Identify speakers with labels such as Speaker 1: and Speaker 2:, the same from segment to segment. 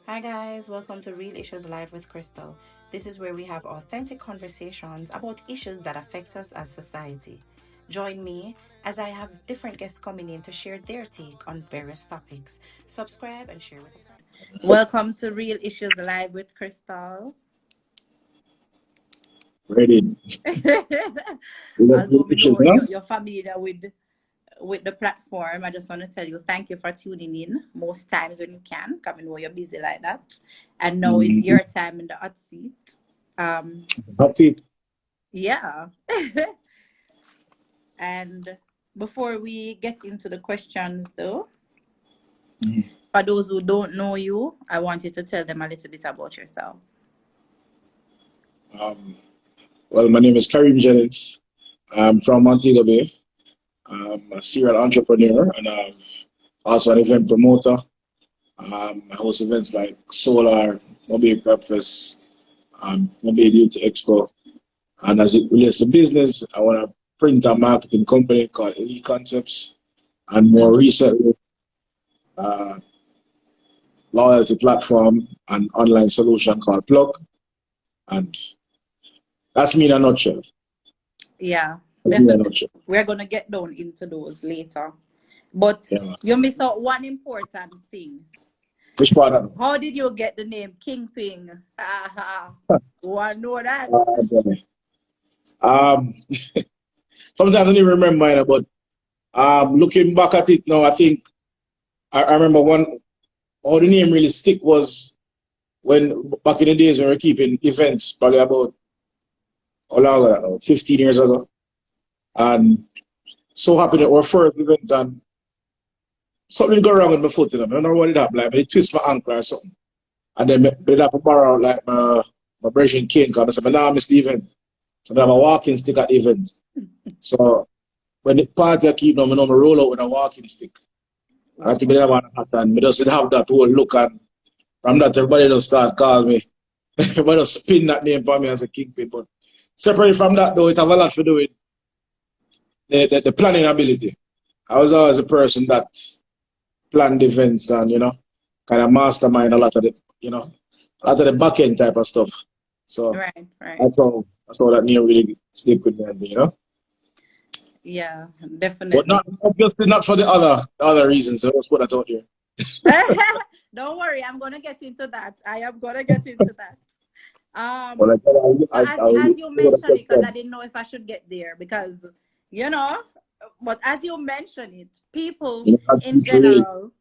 Speaker 1: Hi, guys, welcome to Real Issues Live with Crystal. This is where we have authentic conversations about issues that affect us as society. Join me as I have different guests coming in to share their take on various topics. Subscribe and share with a friend. Welcome to Real Issues Live with Crystal.
Speaker 2: Ready.
Speaker 1: Although we
Speaker 2: Issues,
Speaker 1: know
Speaker 2: no?
Speaker 1: you're familiar with the platform, I just want to tell you thank you for tuning in most times when you can. Come and know you're busy like that. And now is
Speaker 2: Mm-hmm.
Speaker 1: your time in the hot seat. Um,
Speaker 2: That's it.
Speaker 1: yeah. And before we get into the questions, though,
Speaker 2: Mhm.
Speaker 1: for those who don't know you, I want you to tell them a little bit about yourself.
Speaker 2: Um, well, my name is Kareem Jennings. I'm from Montego Bay. I'm a serial entrepreneur and I'm also an event promoter. I host events like Solar, Mobile Breakfast, Mobile Beauty Expo. And as it relates to business, I want a print and marketing company called Elite Concepts. And more
Speaker 1: Mhm.
Speaker 2: recently, uh, loyalty platform and online solution called Plug. And that's me in a nutshell.
Speaker 1: Yeah,
Speaker 2: That's me in a
Speaker 1: definitely.
Speaker 2: nutshell.
Speaker 1: We're going to get down into those later. But
Speaker 2: Yeah.
Speaker 1: you miss out one important thing.
Speaker 2: Which part of
Speaker 1: How did you get the name Kingpin? Aha. Want to know that?
Speaker 2: okay. Um, Sometimes I don't even remember it, but looking back at it now, I think I remember one how the name really stick was when back in the days when we were keeping events, probably about how long ago, that now, 15 years ago. And so happy that our first event and something go wrong with my foot, you know. I don't know what it happened, like, it twist my ankle or something. And then they have to borrow like my brushing cane because I said, "Nah, I miss the event." So I have a walking stick at the event. So when the party I keep them, I know me roll out with a walking stick. And I think they have a pattern. Me just have that whole look and from that everybody just start calling me. Everybody just spin that name for me as a kingpin. But separate from that though, it have a lot to do with the planning ability. I was always a person that planned events and, kind of mastermind a lot of a lot of the back end type of stuff. So
Speaker 1: Right, right.
Speaker 2: that's how that name really stick with me.
Speaker 1: Yeah,
Speaker 2: But not
Speaker 1: definitely.
Speaker 2: obviously not for the other reasons. So that's what I thought here.
Speaker 1: Don't worry, I'm gonna get into that. I am gonna get into that.
Speaker 2: But
Speaker 1: Um, so
Speaker 2: I
Speaker 1: as you
Speaker 2: what a
Speaker 1: mentioned it, because I
Speaker 2: question.
Speaker 1: didn't know if I should get there, because you know, but as you mentioned it, people
Speaker 2: That's
Speaker 1: in
Speaker 2: really
Speaker 1: general,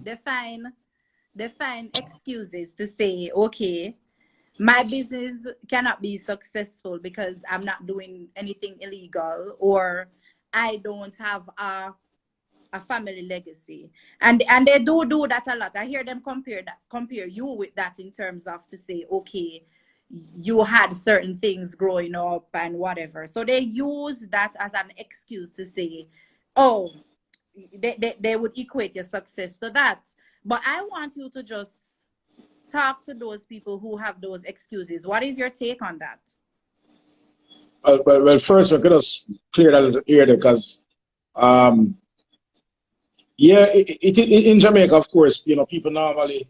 Speaker 1: they find excuses to say, okay, my business cannot be successful because I'm not doing anything illegal, or I don't have a family legacy, and they do that a lot. I hear them compare you with that in terms of to say, okay, you had certain things growing up and whatever, so they use that as an excuse to say, oh, they would equate your success to that. But I want you to just talk to those people who have those excuses. What is your take on that?
Speaker 2: well, first we're gonna clear that little here because um yeah, in Jamaica, of course, people normally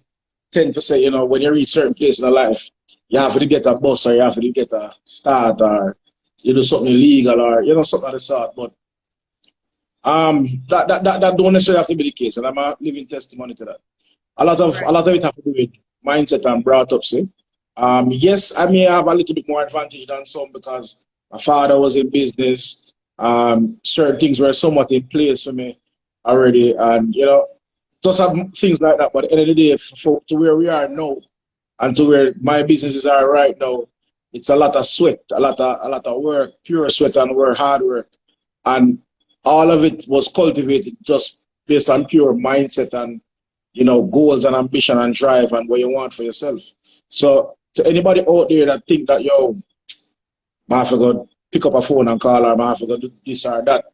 Speaker 2: tend to say, when you reach certain place in life, you have to get a bus or you have to get a start or you do something illegal or something of the sort. But that don't necessarily have to be the case, and I'm a living testimony to that.
Speaker 1: Right.
Speaker 2: A lot of it have to do with mindset and brought up. See, yes, I may have a little bit more advantage than some because my father was in business. Certain things were somewhat in place for me already, and just have things like that. But at the end of the day, to where we are now, and to where my businesses are right now, it's a lot of sweat, a lot of work, pure sweat and work, hard work, and all of it was cultivated just based on pure mindset and goals and ambition and drive and what you want for yourself. So to anybody out there that think that I have to go pick up a phone and call or I have to go do this or that,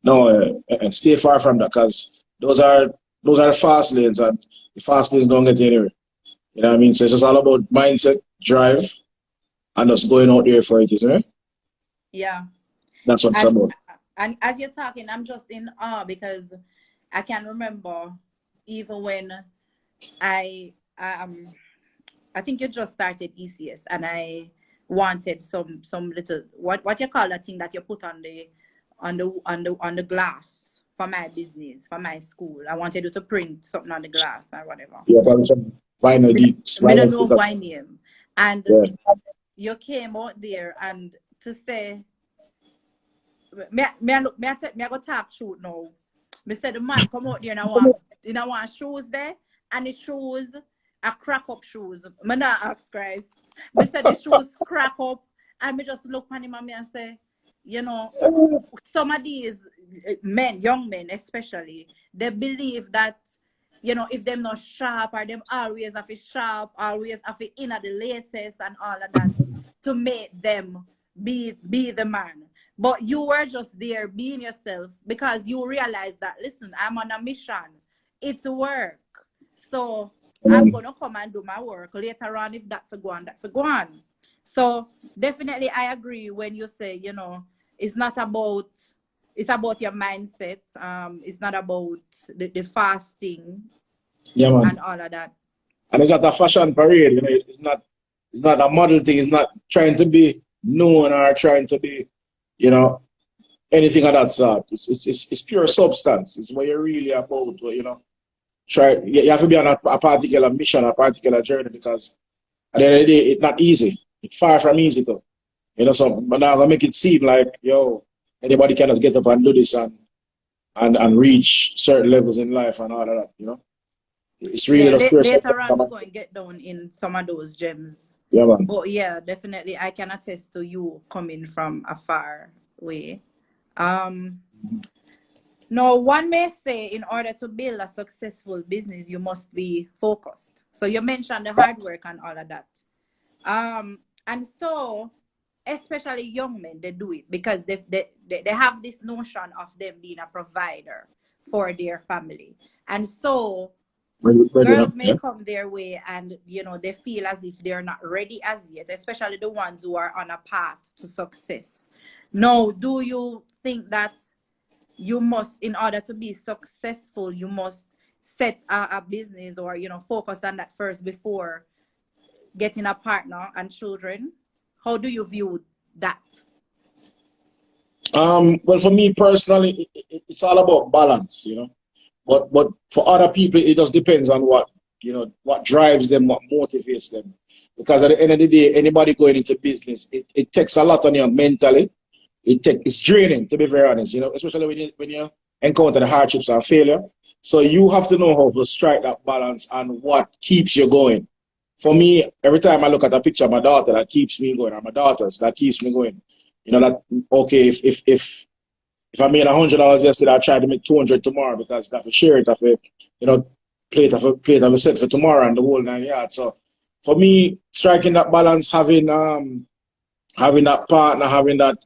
Speaker 2: no, stay far from that because those are the fast lanes and the fast lanes don't get you anywhere. You know what I mean? So it's just all about mindset, drive, and just going out there for it, isn't it?
Speaker 1: Yeah.
Speaker 2: That's what it's
Speaker 1: and
Speaker 2: about.
Speaker 1: and as you're talking, I'm just in awe because I can remember even when I I think you just started ECS, and I wanted some little, what you call that thing that you put on the glass for my business, for my school. I wanted you to print something on the glass or whatever.
Speaker 2: Yeah, probably some vinyl deeps,
Speaker 1: Me don't
Speaker 2: vinyl
Speaker 1: know
Speaker 2: sticker.
Speaker 1: why name. And
Speaker 2: Yeah.
Speaker 1: you came out there and to say, me I go talk shoot now. Me said the man come out there and I want shoes there, and the shoes are crack up shoes. Me not ask Christ. Me said the shoes crack up, and me just look at him and me and say, you know, some of these men, young men especially, they believe that, you know, if them not sharp or them always have it sharp, always have it in at the latest and all of that to make them be the man. But you were just there being yourself because you realized that, listen, I'm on a mission. It's work. So I'm going to come and do my work. Later on, if that's a go on, that's a go on. So definitely I agree when you say, you know, it's about your mindset. It's not about the fasting
Speaker 2: Yeah, man.
Speaker 1: and all of that.
Speaker 2: And it's not a fashion parade, you know, it's not a model thing, it's not trying to be known or trying to be, you know, anything of that sort. It's pure substance. It's what you're really about, you know. You have to be on a particular mission, a particular journey, because at the end of the day, it's not easy. It's far from easy though. You know, so but now I make it seem like, yo, anybody can just get up and do this and reach certain levels in life and all of that, you know. It's really
Speaker 1: Yeah,
Speaker 2: just pure
Speaker 1: later on we're
Speaker 2: substance.
Speaker 1: going to get down in some of those gems.
Speaker 2: Yeah, man.
Speaker 1: But yeah, definitely I can attest to you coming from a far way. Now, one may say in order to build a successful business, you must be focused. So you mentioned the hard work and all of that. And so, especially young men, they do it because they have this notion of them being a provider for their family. And so, girls may
Speaker 2: Yeah.
Speaker 1: come their way and, you know, they feel as if they're not ready as yet, especially the ones who are on a path to success. Now, do you think that you must, in order to be successful, you must set a business or, you know, focus on that first before getting a partner and children? How do you view that?
Speaker 2: Well, for me personally, it's all about balance, you know. But for other people, it just depends on what, you know, what drives them, what motivates them. Because at the end of the day, anybody going into business, it takes a lot on you mentally. It's draining, to be very honest, you know, especially when you encounter the hardships and failure. So you have to know how to strike that balance and what keeps you going. For me, every time I look at a picture of my daughter, that keeps me going, or my daughters, that keeps me going. You know, that okay, if I made $100 yesterday, I try to make 200 tomorrow because I have to share it, I have to, you know, plate of a set for tomorrow and the whole 9 yards. So for me, striking that balance, having that partner, having that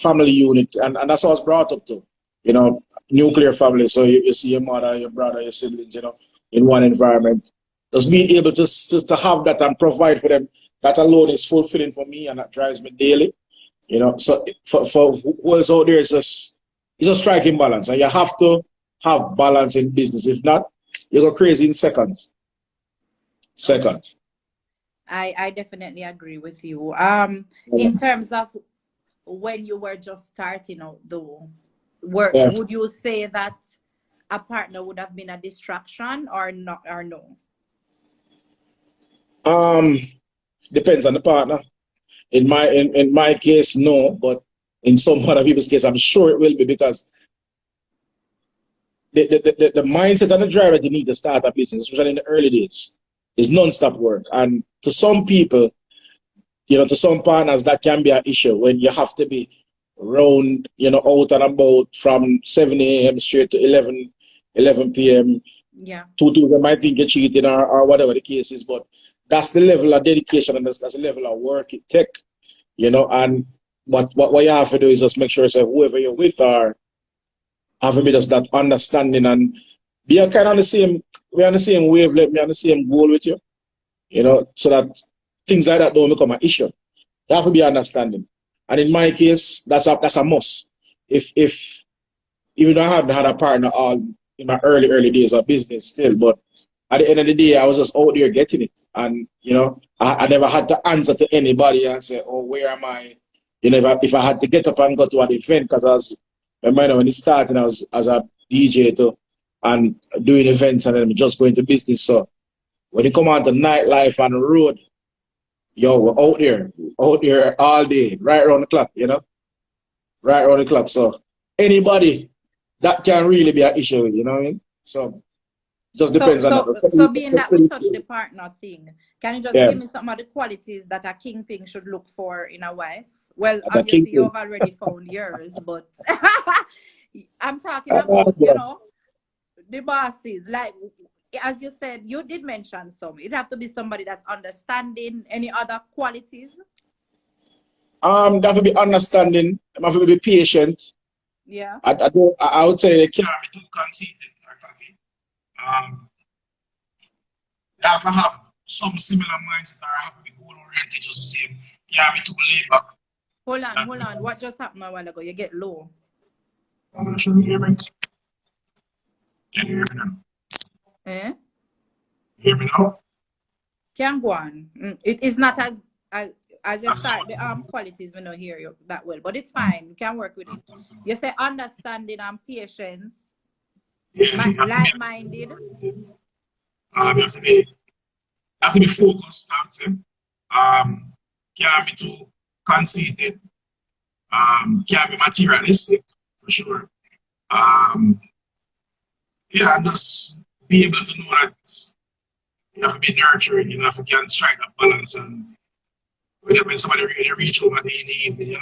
Speaker 2: family unit, and that's how I was brought up to, you know, nuclear family. So you see your mother, your brother, your siblings, you know, in one environment. Just being able to have that and provide for them, that alone is fulfilling for me, and that drives me daily. You know, so for who else out there, it's a striking balance, and you have to have balance in business. If not, you go crazy in seconds. Seconds.
Speaker 1: I definitely agree with you. In terms of when you were just starting out though,
Speaker 2: Yeah.
Speaker 1: would you say that a partner would have been a distraction or not, or no?
Speaker 2: Depends on the partner. In my case, no, but in some other people's case, I'm sure it will be, because the mindset and the drive that you need to start a business, especially in the early days, is non-stop work. And to some people, you know, to some partners, that can be an issue when you have to be round, you know, out and about from 7 a.m. straight to 11 p.m.
Speaker 1: Yeah.
Speaker 2: They might think you're cheating, or whatever the case is, but that's the level of dedication, and that's the level of work it takes, you know. And what you have to do is just make sure that whoever you're with are have a bit of that understanding, and be kind of on the same, we're on the same wavelength, we're on the same goal with you, you know, so that things like that don't become an issue. You have to be understanding. And in my case, that's a must. If even though I haven't had a partner all in my early days of business still, but at the end of the day, I was just out there getting it. And, I never had to answer to anybody and say, oh, where am I? If I had to get up and go to an event, because when it started, I was as a DJ too, and doing events and then just going to business. So when it come on to nightlife and road, we're out there all day, right around the clock, right around the clock. So anybody, that can really be an issue, you know what I mean? So just depends on that.
Speaker 1: So being that we touched the partner thing, can you just
Speaker 2: Yeah,
Speaker 1: give me some of the qualities that a kingpin should look for in a wife? Well,
Speaker 2: as a
Speaker 1: obviously
Speaker 2: kingpin.
Speaker 1: you've already found yours, but I'm talking about, the bosses. Like, as you said, you did mention some. It have to be somebody that's understanding. Any other qualities?
Speaker 2: They have to be understanding, they have to be patient.
Speaker 1: Yeah.
Speaker 2: I would say they can't be too conceited or cocky. They have to have some similar mindset or have to be goal oriented, just the same. Can't be too laid back.
Speaker 1: Hold on. What just happened a while ago? You get low.
Speaker 2: I'm not sure you hear me. Can you hear me now?
Speaker 1: Eh?
Speaker 2: Hear me now?
Speaker 1: Can go on. It is not as you start the
Speaker 2: Absolutely.
Speaker 1: qualities we don't hear you that well, but it's fine. You can work with it. You say understanding and patience,
Speaker 2: Yeah, you have to be
Speaker 1: like-minded.
Speaker 2: you have to be focused, I would say. Can't be too conceited. Can't be materialistic for sure. Um, yeah, and just be able to know that you have to be nurturing, if you can strike that balance and when somebody really reach over they need,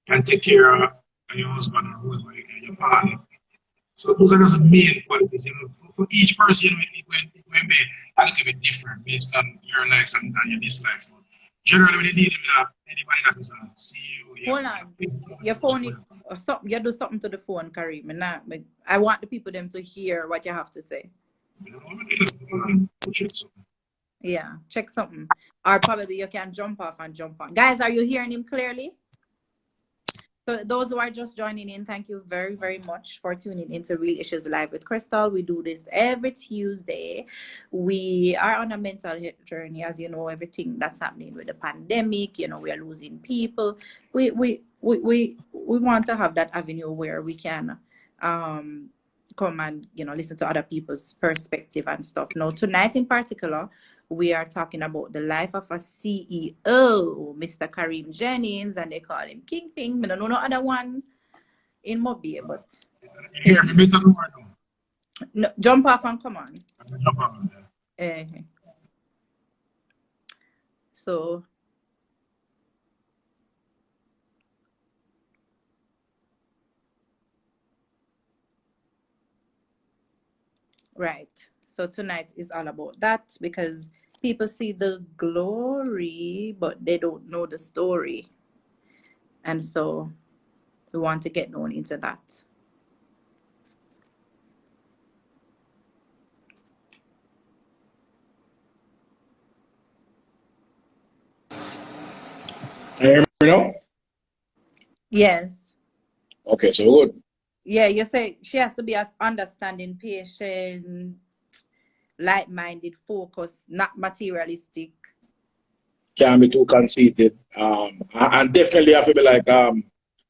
Speaker 2: can take care of your husband or whoever, your partner. So those are just the main qualities, for each person, it will be a little bit different based on your likes and your dislikes. But generally, when you need anybody that is a CEO,
Speaker 1: Hold on. Your phone, or something, you do something to the phone, Kareem. I want the people them to hear what you have to say. Yeah, check something. Or probably you can jump off and jump on. Guys, are you hearing him clearly? So those who are just joining in, thank you very, very much for tuning into Real Issues Live with Crystal. We do this every Tuesday. We are on a mental health journey, as you know, everything that's happening with the pandemic, we are losing people. We want to have that avenue where we can come and listen to other people's perspective and stuff. Now, tonight in particular, we are talking about the life of a CEO, Mr. Kareem Jennings, and they call him Kingpin. I don't know no other one in Mobile, but
Speaker 2: Hear me better or no?
Speaker 1: no, jump off and come on.
Speaker 2: Jump on there.
Speaker 1: So right. So tonight is all about that because people see the glory, but they don't know the story. And so we want to get known into that.
Speaker 2: Can you hear me now?
Speaker 1: Yes.
Speaker 2: Okay, so we're good.
Speaker 1: Yeah, you say she has to be understanding, patient, like-minded, focused, not materialistic.
Speaker 2: Can't be too conceited. And definitely have to be like, you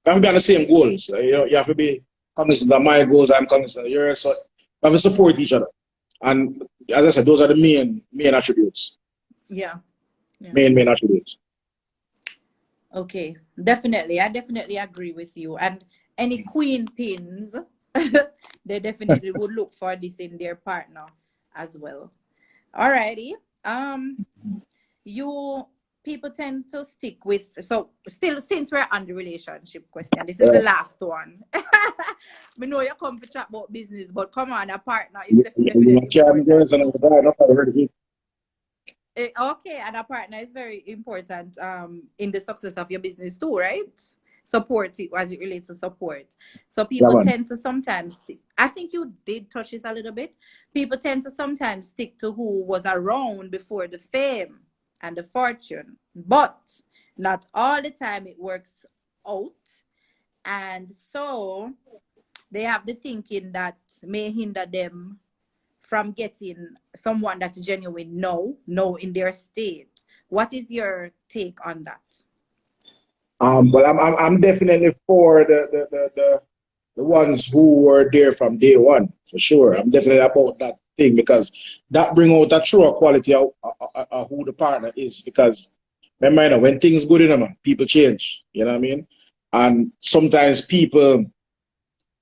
Speaker 2: have to be on the same goals. You have to be cognizant of my goals, I'm cognizant of yours. So you have to support each other. And as I said, those are the main attributes.
Speaker 1: Yeah.
Speaker 2: Main attributes.
Speaker 1: Okay, definitely. I definitely agree with you. And any queen pins, they definitely would look for this in their partner as well. Alrighty. You people tend to stick with, so still since we're on the relationship question, this is the last one. We know you come to chat about business, but come on, a partner is definitely important. Okay, and a partner is very important in the success of your business too, right? Support it as it relates to support. So people tend to sometimes I think you did touch this a little bit. People tend to sometimes stick to who was around before the fame and the fortune, but not all the time it works out. And so they have the thinking that may hinder them from getting someone that's genuine no in their state. What is your take on that?
Speaker 2: Well, I'm definitely for the ones who were there from day one, for sure. I'm definitely about that thing because that bring out a truer quality of who the partner is. Because remember, you know, when things good in them, people change. You know what I mean? And sometimes people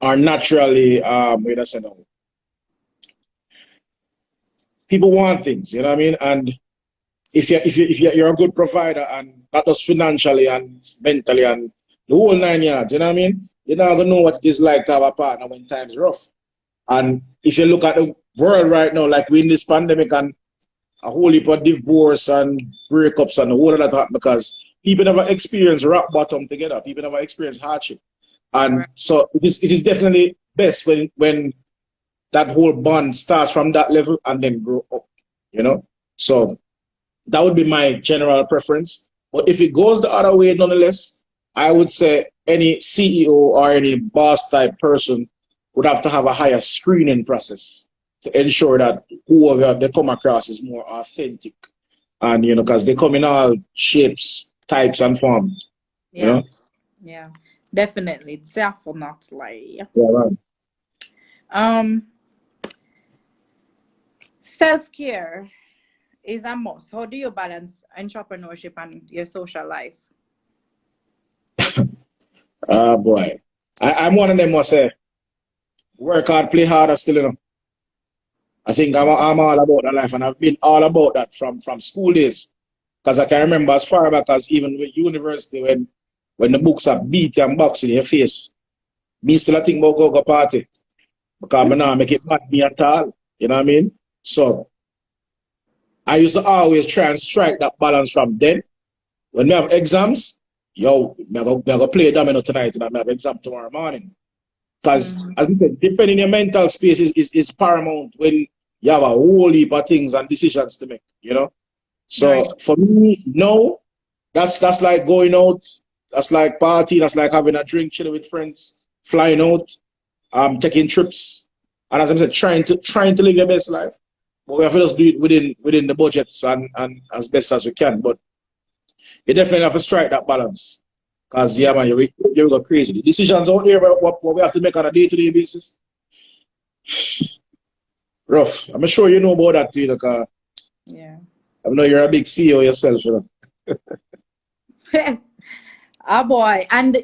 Speaker 2: are naturally, wait a second, people want things. You know what I mean? And if you're a good provider and not just financially and mentally and the whole 9 yards, you know what I mean? You're not gonna know what it is like to have a partner when times rough. And if you look at the world right now, like we're in this pandemic and a whole heap of divorce and breakups and a whole lot of that because people never experience rock bottom together. People never experience hardship. And
Speaker 1: Right.
Speaker 2: so it is definitely best when that whole bond starts from that level and then grow up, you know? So that would be my general preference. But if it goes the other way, nonetheless, I would say any CEO or any boss type person would have to have a higher screening process to ensure that whoever they come across is more authentic. And, you know, because they come in all shapes, types, and forms, you
Speaker 1: Yeah.
Speaker 2: know?
Speaker 1: Yeah. Definitely.
Speaker 2: Yeah, right.
Speaker 1: Um, self-care is a must. How do you balance entrepreneurship and your social life?
Speaker 2: Boy. I'm one of them who say, work hard, play harder still, you know. I think I'm all about that life, and I've been all about that from school days. Because I can remember as far back as even with university when the books are beat and box in your face, me still I think about go party. Because I now make it mad me at all. You know what I mean? So I used to always try and strike that balance from then. When we have exams, yo, me go play domino tonight and I have exam tomorrow morning. Because
Speaker 1: Mhm.
Speaker 2: as I said, defending your mental space is paramount when you have a whole heap of things and decisions to make, you know?
Speaker 1: Right.
Speaker 2: So for me, no, that's like going out, that's like party, that's like having a drink, chilling with friends, flying out, taking trips, and as I said, trying to live your best life. But we have to just do it within the budgets and as best as we can. But you definitely have to strike that balance. Because
Speaker 1: Yeah.
Speaker 2: yeah, man, you go crazy. The decisions out there about what we have to make on a day-to-day basis, rough. I'm sure you know about that too, because
Speaker 1: Yeah.
Speaker 2: I know you're a big CEO yourself, you know.
Speaker 1: Ah boy, and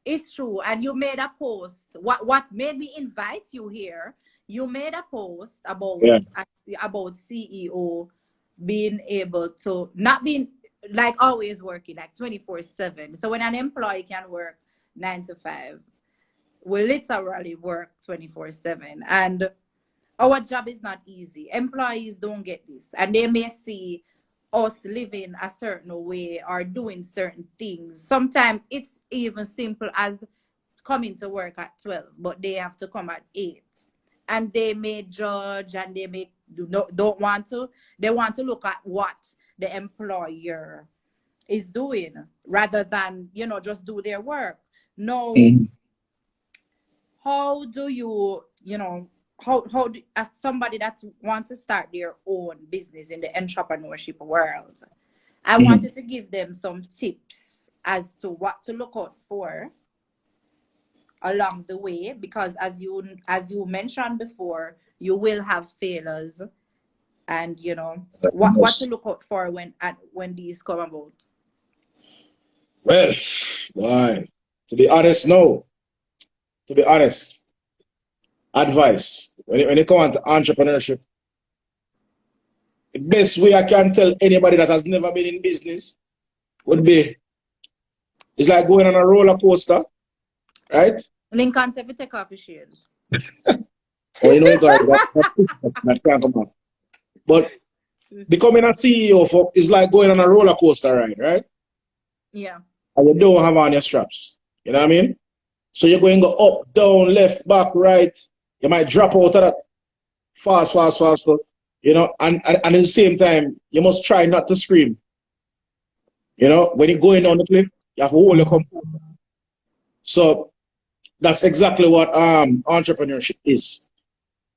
Speaker 1: it's true. And you made a post. What made me invite you here? You made a post
Speaker 2: Yeah.
Speaker 1: about CEO being able to not being like always working like 24/7. So when an employee can work 9 to 5, we literally work 24/7, and our job is not easy. Employees don't get this, and they may see us living a certain way or doing certain things. Sometimes it's even simple as coming to work at 12, but they have to come at 8. And they may judge and they may don't want to. They want to look at what the employer is doing rather than, just do their work. No,
Speaker 2: Mhm.
Speaker 1: how do as somebody that wants to start their own business in the entrepreneurship world, I
Speaker 2: Mhm.
Speaker 1: wanted to give them some tips as to what to look out for along the way, because as you mentioned before, you will have failures, and what to
Speaker 2: Yes.
Speaker 1: look out for when these come about.
Speaker 2: Well, why? To be honest, no. To be honest, advice. When it comes to entrepreneurship, the best way I can tell anybody that has never been in business would be it's like going on a roller coaster, right?
Speaker 1: Lincoln said, if you take off your shoes.
Speaker 2: Or you know, that can't come off. But becoming a CEO is like going on a roller coaster ride, right?
Speaker 1: Yeah.
Speaker 2: And you don't have on your straps. You know what I mean? So you're going to go up, down, left, back, right. You might drop out of that fast, fast, fast. You know, and at the same time, you must try not to scream. You know, when you're going
Speaker 1: Yeah.
Speaker 2: down the cliff, you have to hold your composure. So that's exactly what entrepreneurship is.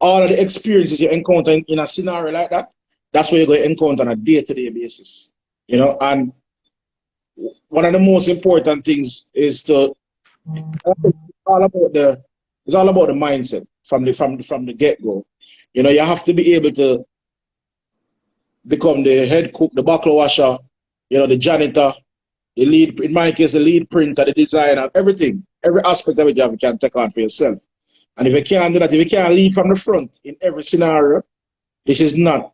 Speaker 2: all of the experiences you encounter in a scenario like that, that's what you're going to encounter on a day-to-day basis. You know, and one of the most important things is to it's all about the it's all about the mindset from the get-go. You know, you have to be able to become the head cook, the buckle washer, you know, the janitor, the lead, in my case, the lead printer, the designer, everything, every aspect of it you can take on for yourself. And if you can't do that, if you can't lead from the front in every scenario, this is not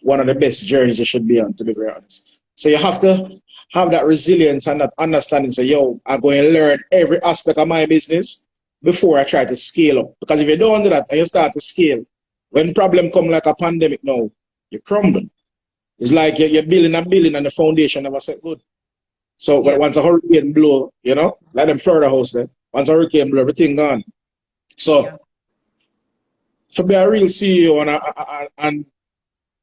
Speaker 2: one of the best journeys you should be on, to be very honest. So you have to have that resilience and that understanding. Say, yo, I'm going to learn every aspect of my business before I try to scale up. Because if you don't do that and you start to scale, when problem come like a pandemic now, you crumble. It's like you're building a building and the foundation never set good. So once a hurricane blow, you know, like them Florida house there, once a hurricane blow, everything gone. So to be a real CEO and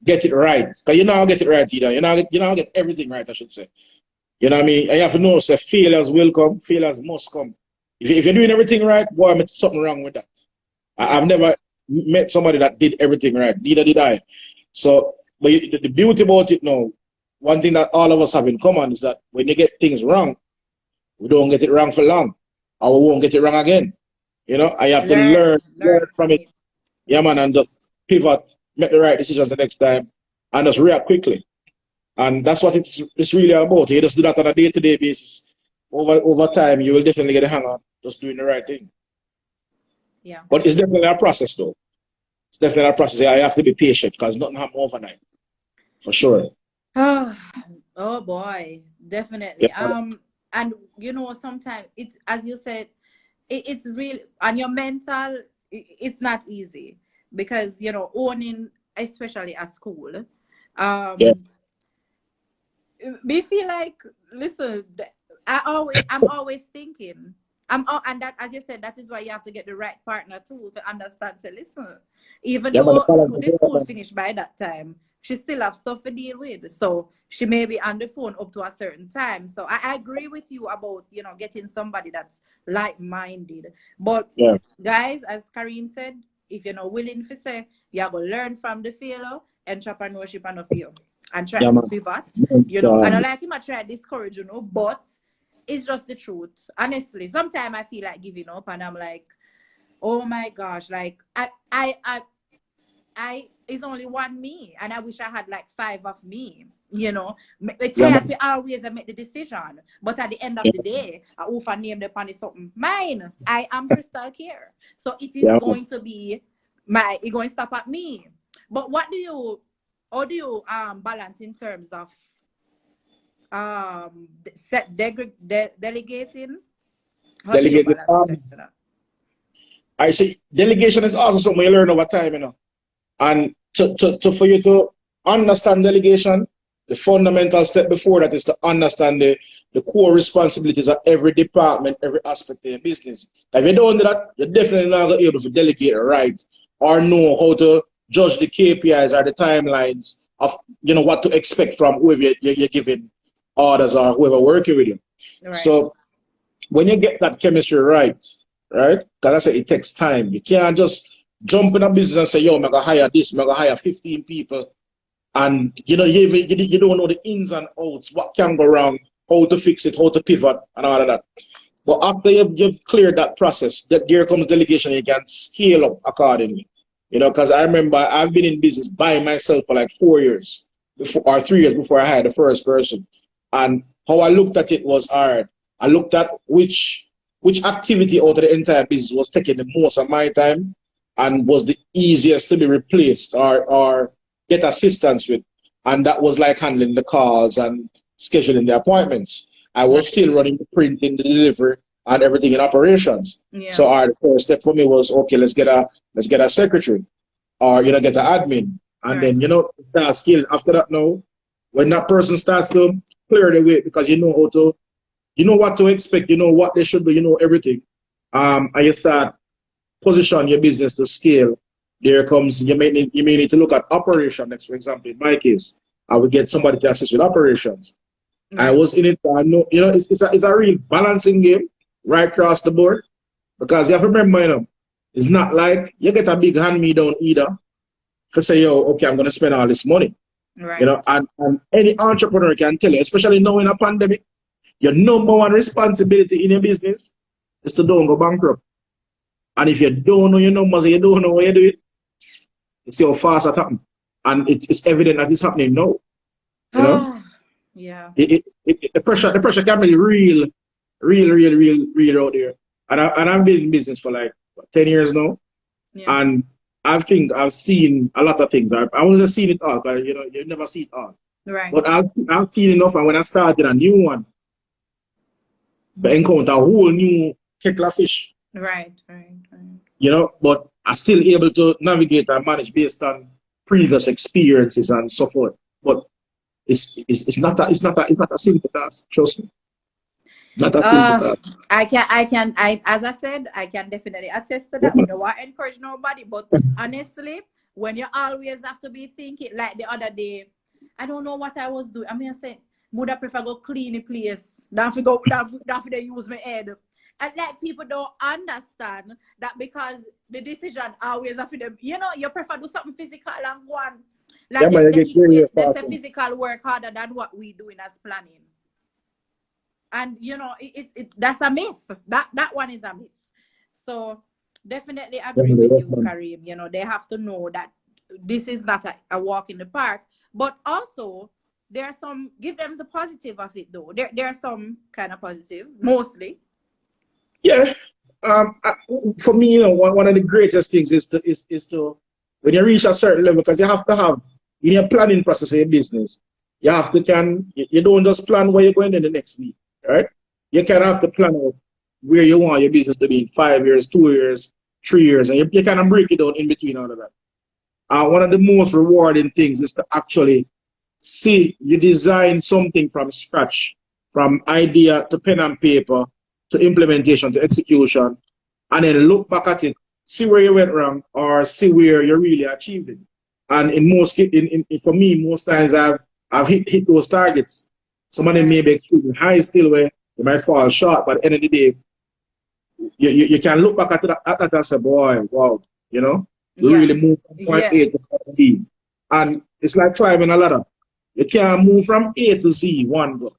Speaker 2: get it right, because you know get it right either. You know get everything right, I should say. You know what I mean? And you have to know, say, failures will come, failures must come. If you're doing everything right, boy, I met something wrong with that. I've never met somebody that did everything right. Neither did I. So, but the beauty about it now, one thing that all of us have in common is that when you get things wrong, we don't get it wrong for long, or we won't get it wrong again. You know, I have to learn from it. Yeah, man, and just pivot, make the right decisions the next time, and just react quickly. And that's what it's really about. You just do that on a day-to-day basis. Over time, you will definitely get a hang on just doing the right thing.
Speaker 1: Yeah.
Speaker 2: But it's definitely a process, though. It's definitely a process. I have to be patient because nothing happens overnight, for sure.
Speaker 1: Oh boy, definitely.
Speaker 2: Yeah.
Speaker 1: And you know, sometimes it's, as you said, it's really, and your mental, it's not easy because, you know, owning, especially at school,
Speaker 2: Yeah.
Speaker 1: we feel like, listen, I'm always thinking, and that, as you said, that is why you have to get the right partner too, to understand. Say, listen, even
Speaker 2: Yeah, man, the
Speaker 1: though
Speaker 2: balance is
Speaker 1: the school
Speaker 2: important.
Speaker 1: finished by that time, she still have stuff to deal with. So she may be on the phone up to a certain time. So I agree with you about, you know, getting somebody that's like-minded. But
Speaker 2: Yeah.
Speaker 1: guys, as Kareem said, if you're not willing to say, you have to learn from the failure, entrepreneurship and of you, and try
Speaker 2: Yeah,
Speaker 1: to
Speaker 2: man.
Speaker 1: pivot, you know. And I like him, I try to discourage, you know, but it's just the truth. Honestly, sometimes I feel like giving up and I'm like, oh my gosh, like I it's only one me, and I wish I had like 5 of me. You know, it's
Speaker 2: Yeah,
Speaker 1: tired
Speaker 2: man.
Speaker 1: to always make the decision, but at the end of
Speaker 2: Yeah,
Speaker 1: the day, I offer name the pan is something mine. I am crystal clear, so it is
Speaker 2: yeah, man.
Speaker 1: going to be it going to stop at me. But how do you balance in terms of delegating? How do you
Speaker 2: Delegated.
Speaker 1: balance in terms of that?
Speaker 2: I see delegation is also something you learn over time, you know. And for you to understand delegation, the fundamental step before that is to understand the core responsibilities of every department, every aspect of your business. If you don't do that, you're definitely not going to be able to delegate right or know how to judge the KPIs or the timelines of, you know, what to expect from whoever you're giving orders or whoever working with you.
Speaker 1: Right.
Speaker 2: So when you get that chemistry right, right? Because I said it takes time. You can't just jump in a business and say, yo, I'm going to hire this, I'm going to hire 15 people. And, you know, you don't know the ins and outs, what can go wrong, how to fix it, how to pivot, and all of that. But after you've cleared that process, that there comes delegation, you can scale up accordingly. You know, because I remember I've been in business by myself for like 4 years, before, or 3 years before I hired the first person. And how I looked at it was hard. I looked at which activity out of the entire business was taking the most of my time and was the easiest to be replaced or get assistance with. And that was like handling the calls and scheduling the appointments. I was still running the printing, the delivery, and everything in operations.
Speaker 1: Yeah.
Speaker 2: So the first step for me was, okay, let's get a secretary, or, you know, get an admin. And then, you know, start scaling. After that now, when that person starts to clear the way, because you know how to, you know what to expect, you know what they should do, you know everything. And you start position your business to scale. There comes, you may need to look at operation next. For example, in my case, I would get somebody to assist with operations.
Speaker 1: Right.
Speaker 2: I was in it, I know, you know, it's a real balancing game right across the board, because you have to remember, you know, It's not like you get a big hand me down either to say, yo, okay, I'm gonna spend all this money. You
Speaker 1: Right.
Speaker 2: know, and any entrepreneur can tell you, especially now in a pandemic, your number one responsibility in your business is to don't go bankrupt. And if you don't know your numbers and you don't know what you do it, you see how fast it happens. And it's evident that it's happening now. You know?
Speaker 1: Yeah.
Speaker 2: The pressure can be real out there. And I've been in business for like what, 10 years now.
Speaker 1: Yeah.
Speaker 2: And I think I've seen a lot of things. I wasn't seeing it all, but you know, you never see it all.
Speaker 1: Right.
Speaker 2: But I've seen enough, and when I started a new one, I encounter a whole new kettle of fish.
Speaker 1: Right.
Speaker 2: You know, but I'm still able to navigate and manage based on previous experiences and so forth. But it's not a simple task. Trust me, it's not a simple task.
Speaker 1: As I said, I can definitely attest to
Speaker 2: Yeah,
Speaker 1: that. We don't want to encourage nobody, but honestly, when you always have to be thinking, like the other day, I don't know what I was doing. I mean, I said, would I prefer go clean the place than to go, than to use my head. And like people don't understand that because the decision always after them, you know, you prefer do something physical and go on.
Speaker 2: yeah,
Speaker 1: Like
Speaker 2: man, you get very
Speaker 1: they
Speaker 2: fast.
Speaker 1: say physical work harder than what we doing as planning. And you know, that's a myth. That one is a myth. So definitely
Speaker 2: Yeah,
Speaker 1: agree
Speaker 2: man,
Speaker 1: with
Speaker 2: yeah,
Speaker 1: you,
Speaker 2: man.
Speaker 1: Kareem. You know, they have to know that this is not a walk in the park. But also there are some, give them the positive of it though. There are some kind of positive, mostly.
Speaker 2: Yeah. For me, you know, one of the greatest things is to when you reach a certain level, because you have to have in your planning process of your business, you have to you don't just plan where you're going in the next week, right? You can
Speaker 1: Yeah.
Speaker 2: have to plan out where you want your business to be in 5 years, 2 years, 3 years, and you kind of break it down in between all of that. One of the most rewarding things is to actually see you design something from scratch, from idea to pen and paper to implementation to execution, and then look back at it, see where you went wrong, or see where you really achieved it. And for me, most times I've hit those targets. Some of them
Speaker 1: Right.
Speaker 2: may be extremely high still, where you might fall short, but at the end of the day, you can look back at that and say, boy, wow, you know, we
Speaker 1: Yeah.
Speaker 2: really moved from point
Speaker 1: Yeah.
Speaker 2: A to point B. And it's like climbing a ladder. You can't move from A to Z one go.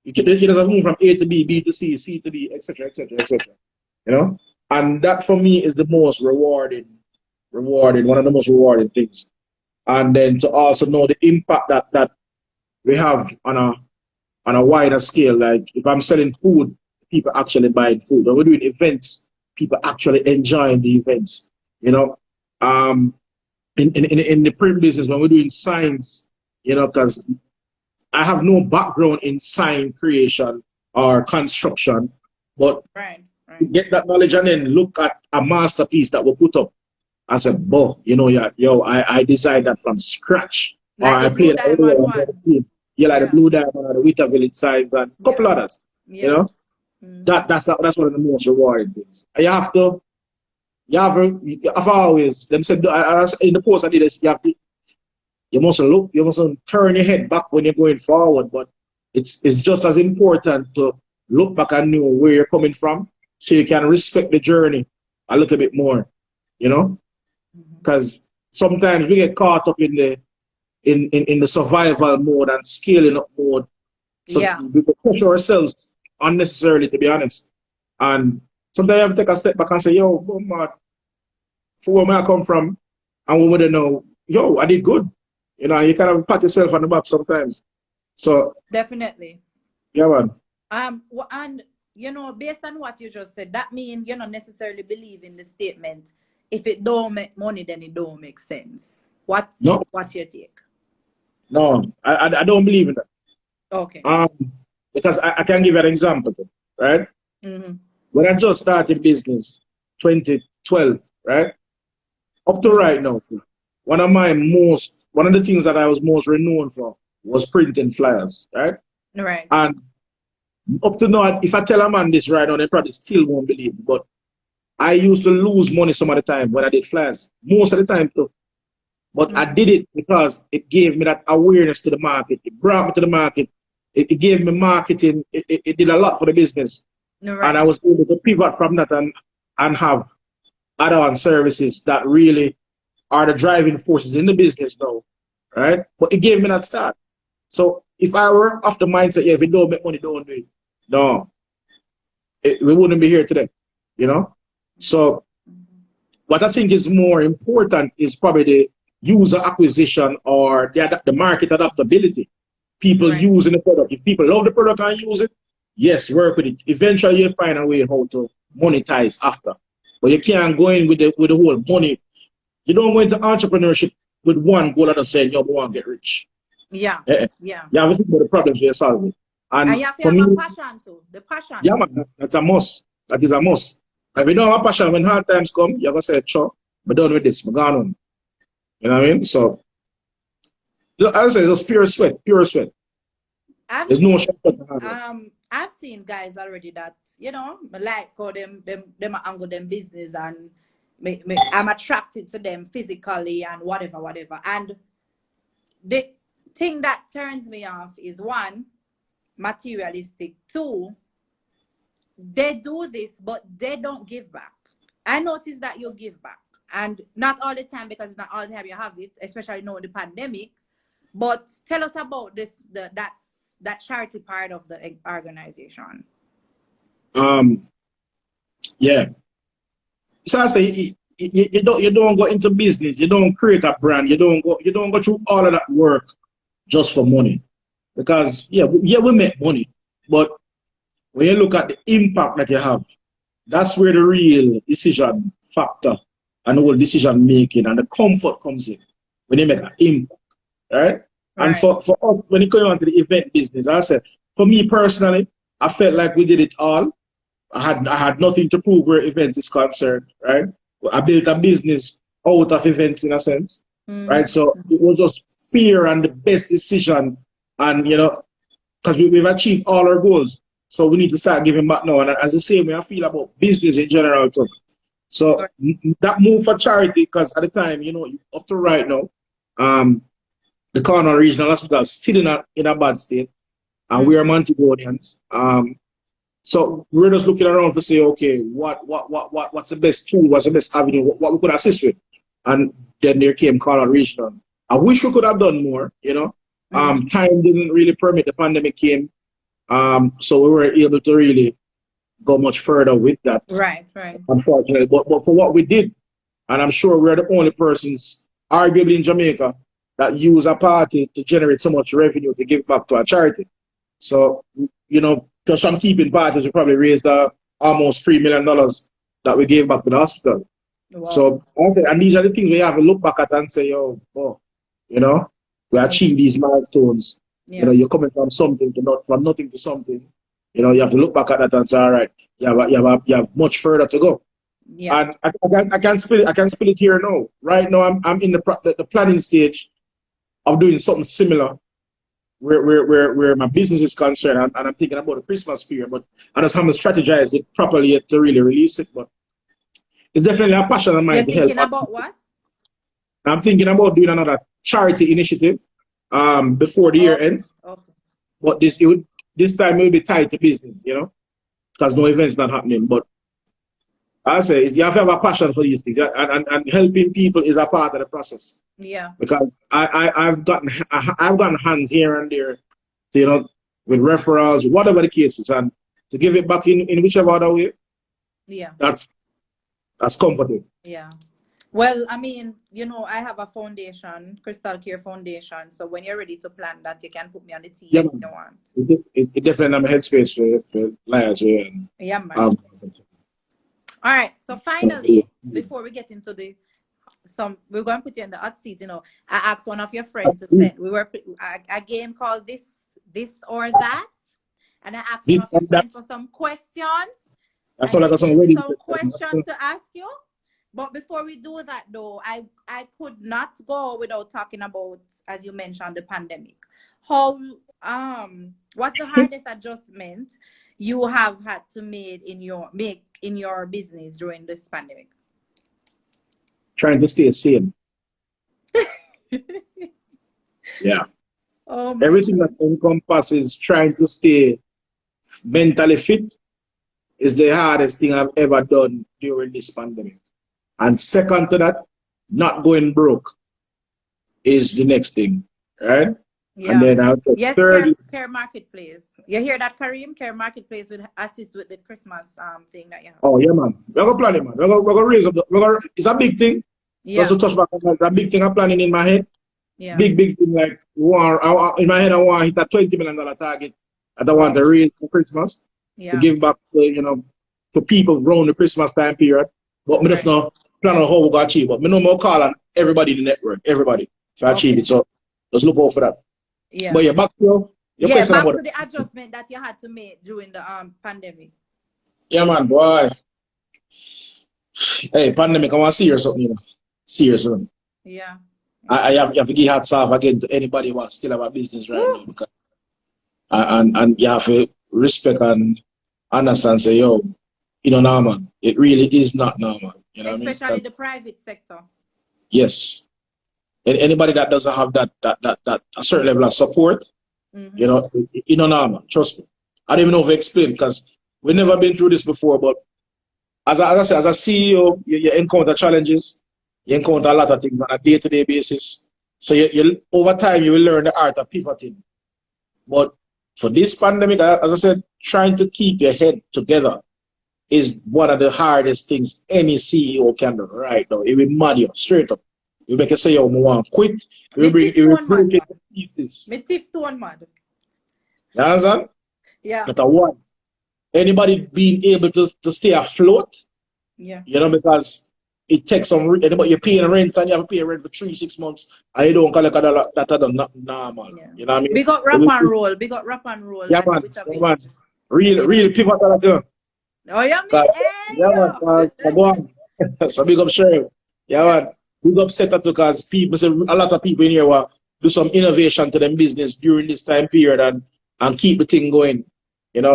Speaker 2: You just move from A to B, B to C, C to D, etc., etc., etc. You know? And that for me is the most one of the most rewarding things. And then to also know the impact that we have on a wider scale. Like if I'm selling food, people actually buying food. When we're doing events, people actually enjoying the events. You know, in the print business, when we're doing signs, you know, because I have no background in sign creation or construction, but
Speaker 1: Right.
Speaker 2: get that knowledge and then look at a masterpiece that we put up. I said, "Boh, you know, yeah, yo, I designed that from scratch, or
Speaker 1: Like
Speaker 2: I
Speaker 1: the blue
Speaker 2: played a
Speaker 1: diamond
Speaker 2: role on the
Speaker 1: one.
Speaker 2: team. Yeah, like the
Speaker 1: Yeah.
Speaker 2: Blue Diamond or the Wita Village signs and a couple
Speaker 1: Yeah.
Speaker 2: others. You
Speaker 1: Yeah.
Speaker 2: know, that's one of the most rewarding things. And you have always them said in the post I did this, you mustn't turn your head back when you're going forward, but it's just as important to look back and know where you're coming from so you can respect the journey a little bit more, you know? Because sometimes we get caught up in the survival mode and scaling up mode. So
Speaker 1: Yeah.
Speaker 2: we push ourselves unnecessarily, to be honest. And sometimes you have to take a step back and say, yo, man, for where I come from, and we wouldn't know, yo, I did good. You know, you kind of pat yourself on the back sometimes. So,
Speaker 1: Definitely.
Speaker 2: yeah, man.
Speaker 1: And you know, based on what you just said, that means you don't necessarily believe in the statement. If it don't make money, then it don't make sense.
Speaker 2: No,
Speaker 1: What's your take?
Speaker 2: no, I don't believe in that.
Speaker 1: Okay.
Speaker 2: Um, because I can give you an example, right?
Speaker 1: Mm-hmm.
Speaker 2: When I just started business, 2012, right? Up to
Speaker 1: Mm-hmm.
Speaker 2: right now, one of the things that I was most renowned for was printing flyers, right?
Speaker 1: Right.
Speaker 2: And up to now, if I tell a man this right now, they probably still won't believe it. But I used to lose money some of the time when I did flyers, most of the time too. But I did it because it gave me that awareness to the market. It brought me to the market. It gave me marketing. It did a lot for the business. And I
Speaker 1: Right.
Speaker 2: was able to pivot from that and have add-on services that really are the driving forces in the business now, right? But it gave me that start. So if I were of the mindset, yeah, if it don't make money, don't do it. No, we wouldn't be here today, you know? So what I think is more important is probably the user acquisition or the market adaptability. People
Speaker 1: Right.
Speaker 2: using the product. If people love the product and use it, yes, work with it. Eventually you'll find a way how to monetize after. But you can't go in with the whole money. You don't go into entrepreneurship with one goal of saying, yo, I want to get rich.
Speaker 1: Yeah.
Speaker 2: Eh, eh.
Speaker 1: Yeah.
Speaker 2: You have to think about the problems you're solving.
Speaker 1: And
Speaker 2: And
Speaker 1: you have to
Speaker 2: for
Speaker 1: have
Speaker 2: me,
Speaker 1: a passion too. The passion.
Speaker 2: yeah, man, that's a must. That is a
Speaker 1: Yeah.
Speaker 2: must. If you don't have a passion, when hard times come, you're going to say, sure, I'm done with this, I'm gone on. You know what I mean? So, as I say, it's pure sweat, pure sweat.
Speaker 1: I've
Speaker 2: There's no
Speaker 1: seen
Speaker 2: shortcut to hard work.
Speaker 1: I've seen guys already that, like how them angle them business and I'm attracted to them physically and whatever. And the thing that turns me off is one, materialistic. Two, they do this, but they don't give back. I notice that you give back. And not all the time, because not all the time you have it, especially now in the pandemic. But tell us about that charity part of the organization.
Speaker 2: Yeah. So I say you don't go into business, you don't create a brand, you don't go through all of that work just for money. Because we make money, but when you look at the impact that you have, that's where the real decision factor and the whole decision making and the comfort comes in when you make an impact, right? And
Speaker 1: Right.
Speaker 2: for us, when it comes on to the event business, I said, for me personally, I felt like we did it all. I had nothing to prove where events is concerned, right? I built a business out of events in a sense, right?
Speaker 1: Mm-hmm.
Speaker 2: So it was just fear and the best decision, and because we've achieved all our goals, so we need to start giving back now. And as the same way I feel about business in general too. So that move for charity, because at the time, up to right now, the Cornwall Regional Hospital is still in a bad state, and we are Montagonians. So we're just looking around to say, okay, what's the best tool, what's the best avenue, what we could assist with, and then there came Cornwall Regional. I wish we could have done more, Time didn't really permit. The pandemic came, so we weren't able to really go much further with that,
Speaker 1: Right.
Speaker 2: unfortunately. But for what we did, and I'm sure we're the only persons, arguably in Jamaica, that use a party to generate so much revenue to give back to a charity. So, just from keeping parties, we probably raised almost $3 million that we gave back to the hospital.
Speaker 1: Wow.
Speaker 2: So, and these are the things we have to look back at and say, we achieved these milestones.
Speaker 1: Yeah.
Speaker 2: You're coming from something from nothing to something. You have to look back at that and say, all right, you have much further to go.
Speaker 1: Yeah.
Speaker 2: And I can spill it here now. Right now, I'm in the planning stage of doing something similar where my business is concerned, and I'm thinking about the Christmas period, but I just haven't strategized it properly yet to really release it. But it's definitely a passion of mine
Speaker 1: You're
Speaker 2: to help.
Speaker 1: thinking about what?
Speaker 2: I'm thinking about doing another charity initiative before the year ends.
Speaker 1: Okay.
Speaker 2: But this time it will be tied to business, because no event's not happening. But I say you have to have a passion for these things, and helping people is a part of the process.
Speaker 1: Yeah.
Speaker 2: Because I've gotten hands here and there, with referrals, whatever the case is, and to give it back in whichever other way.
Speaker 1: Yeah.
Speaker 2: That's comforting.
Speaker 1: Yeah. Well, I mean, I have a foundation, Crystal Care Foundation. So when you're ready to plan that, you can put me on the team if you want.
Speaker 2: It definitely have a headspace for liars.
Speaker 1: Yeah, man. All right. So finally, before we get into we're going to put you in the hot seat. I asked one of your friends to send. We were a game called this or that, and I asked one of your friends for some questions.
Speaker 2: That's all I got. Some
Speaker 1: questions to ask you. But before we do that, though, I could not go without talking about, as you mentioned, the pandemic. What's the hardest adjustment you have had to make in your business during this pandemic?
Speaker 2: Trying to stay sane. Yeah. Everything that encompasses trying to stay mentally fit is the hardest thing I've ever done during this pandemic. And second to that, not going broke is the next thing, right?
Speaker 1: Yeah.
Speaker 2: And then I would say
Speaker 1: Yes,
Speaker 2: third,
Speaker 1: Care Marketplace. You hear that, Kareem? Care Marketplace would assist with the Christmas thing that you have.
Speaker 2: oh yeah, man. We're gonna plan it, man. We're gonna raise up. It's a big thing. Just
Speaker 1: Yeah.
Speaker 2: to touch back on that, it's a big thing I'm planning in my head.
Speaker 1: Yeah.
Speaker 2: Big thing. Like in my head, I want to hit a $20 million target. And I want to raise for Christmas to
Speaker 1: Yeah.
Speaker 2: give back, to people around the Christmas time period. But me just not plan on how we're gonna achieve. But me know more call on everybody in the network, everybody to achieve it. So just look out for that.
Speaker 1: Yeah.
Speaker 2: But yeah, back to your question
Speaker 1: back
Speaker 2: about
Speaker 1: to the adjustment that you had to make during the pandemic.
Speaker 2: Yeah, man, boy. Hey, pandemic, I want to see or something, Serious, man.
Speaker 1: Yeah.
Speaker 2: I have to give hats off again to anybody who still have a business right now, because and you have to respect and understand, say, yo, normal. It really is not normal. You know
Speaker 1: Especially
Speaker 2: what I mean?
Speaker 1: the private sector.
Speaker 2: Yes. And anybody that doesn't have that a certain level of support, normal. Trust me. I don't even know if I explain, because we've never been through this before, but as I say, as a CEO, you encounter challenges, you encounter a lot of things on a day-to-day basis. So you over time you will learn the art of pivoting. But for this pandemic, as I said, trying to keep your head together is one of the hardest things any CEO can do right now. It will mad you straight up. You make you say, yo, I want to quit. It will break it to pieces.
Speaker 1: Me tip to one mad.
Speaker 2: You understand?
Speaker 1: Yeah.
Speaker 2: But one. Anybody being able to stay afloat, because it takes some, but you're paying rent and you have to pay rent for 3-6 months, and you don't collect that not normal.
Speaker 1: Yeah.
Speaker 2: You know what I mean?
Speaker 1: Big up rap and roll. Big up rap and roll.
Speaker 2: Yeah, man. Yeah, man. Real pivot on that.
Speaker 1: Oh, yeah, me.
Speaker 2: Yeah, man. Go on. So big up Cheryl. Yeah, man. Big up Seta, because people say a lot of people in here will do some innovation to them business during this time period and keep the thing going.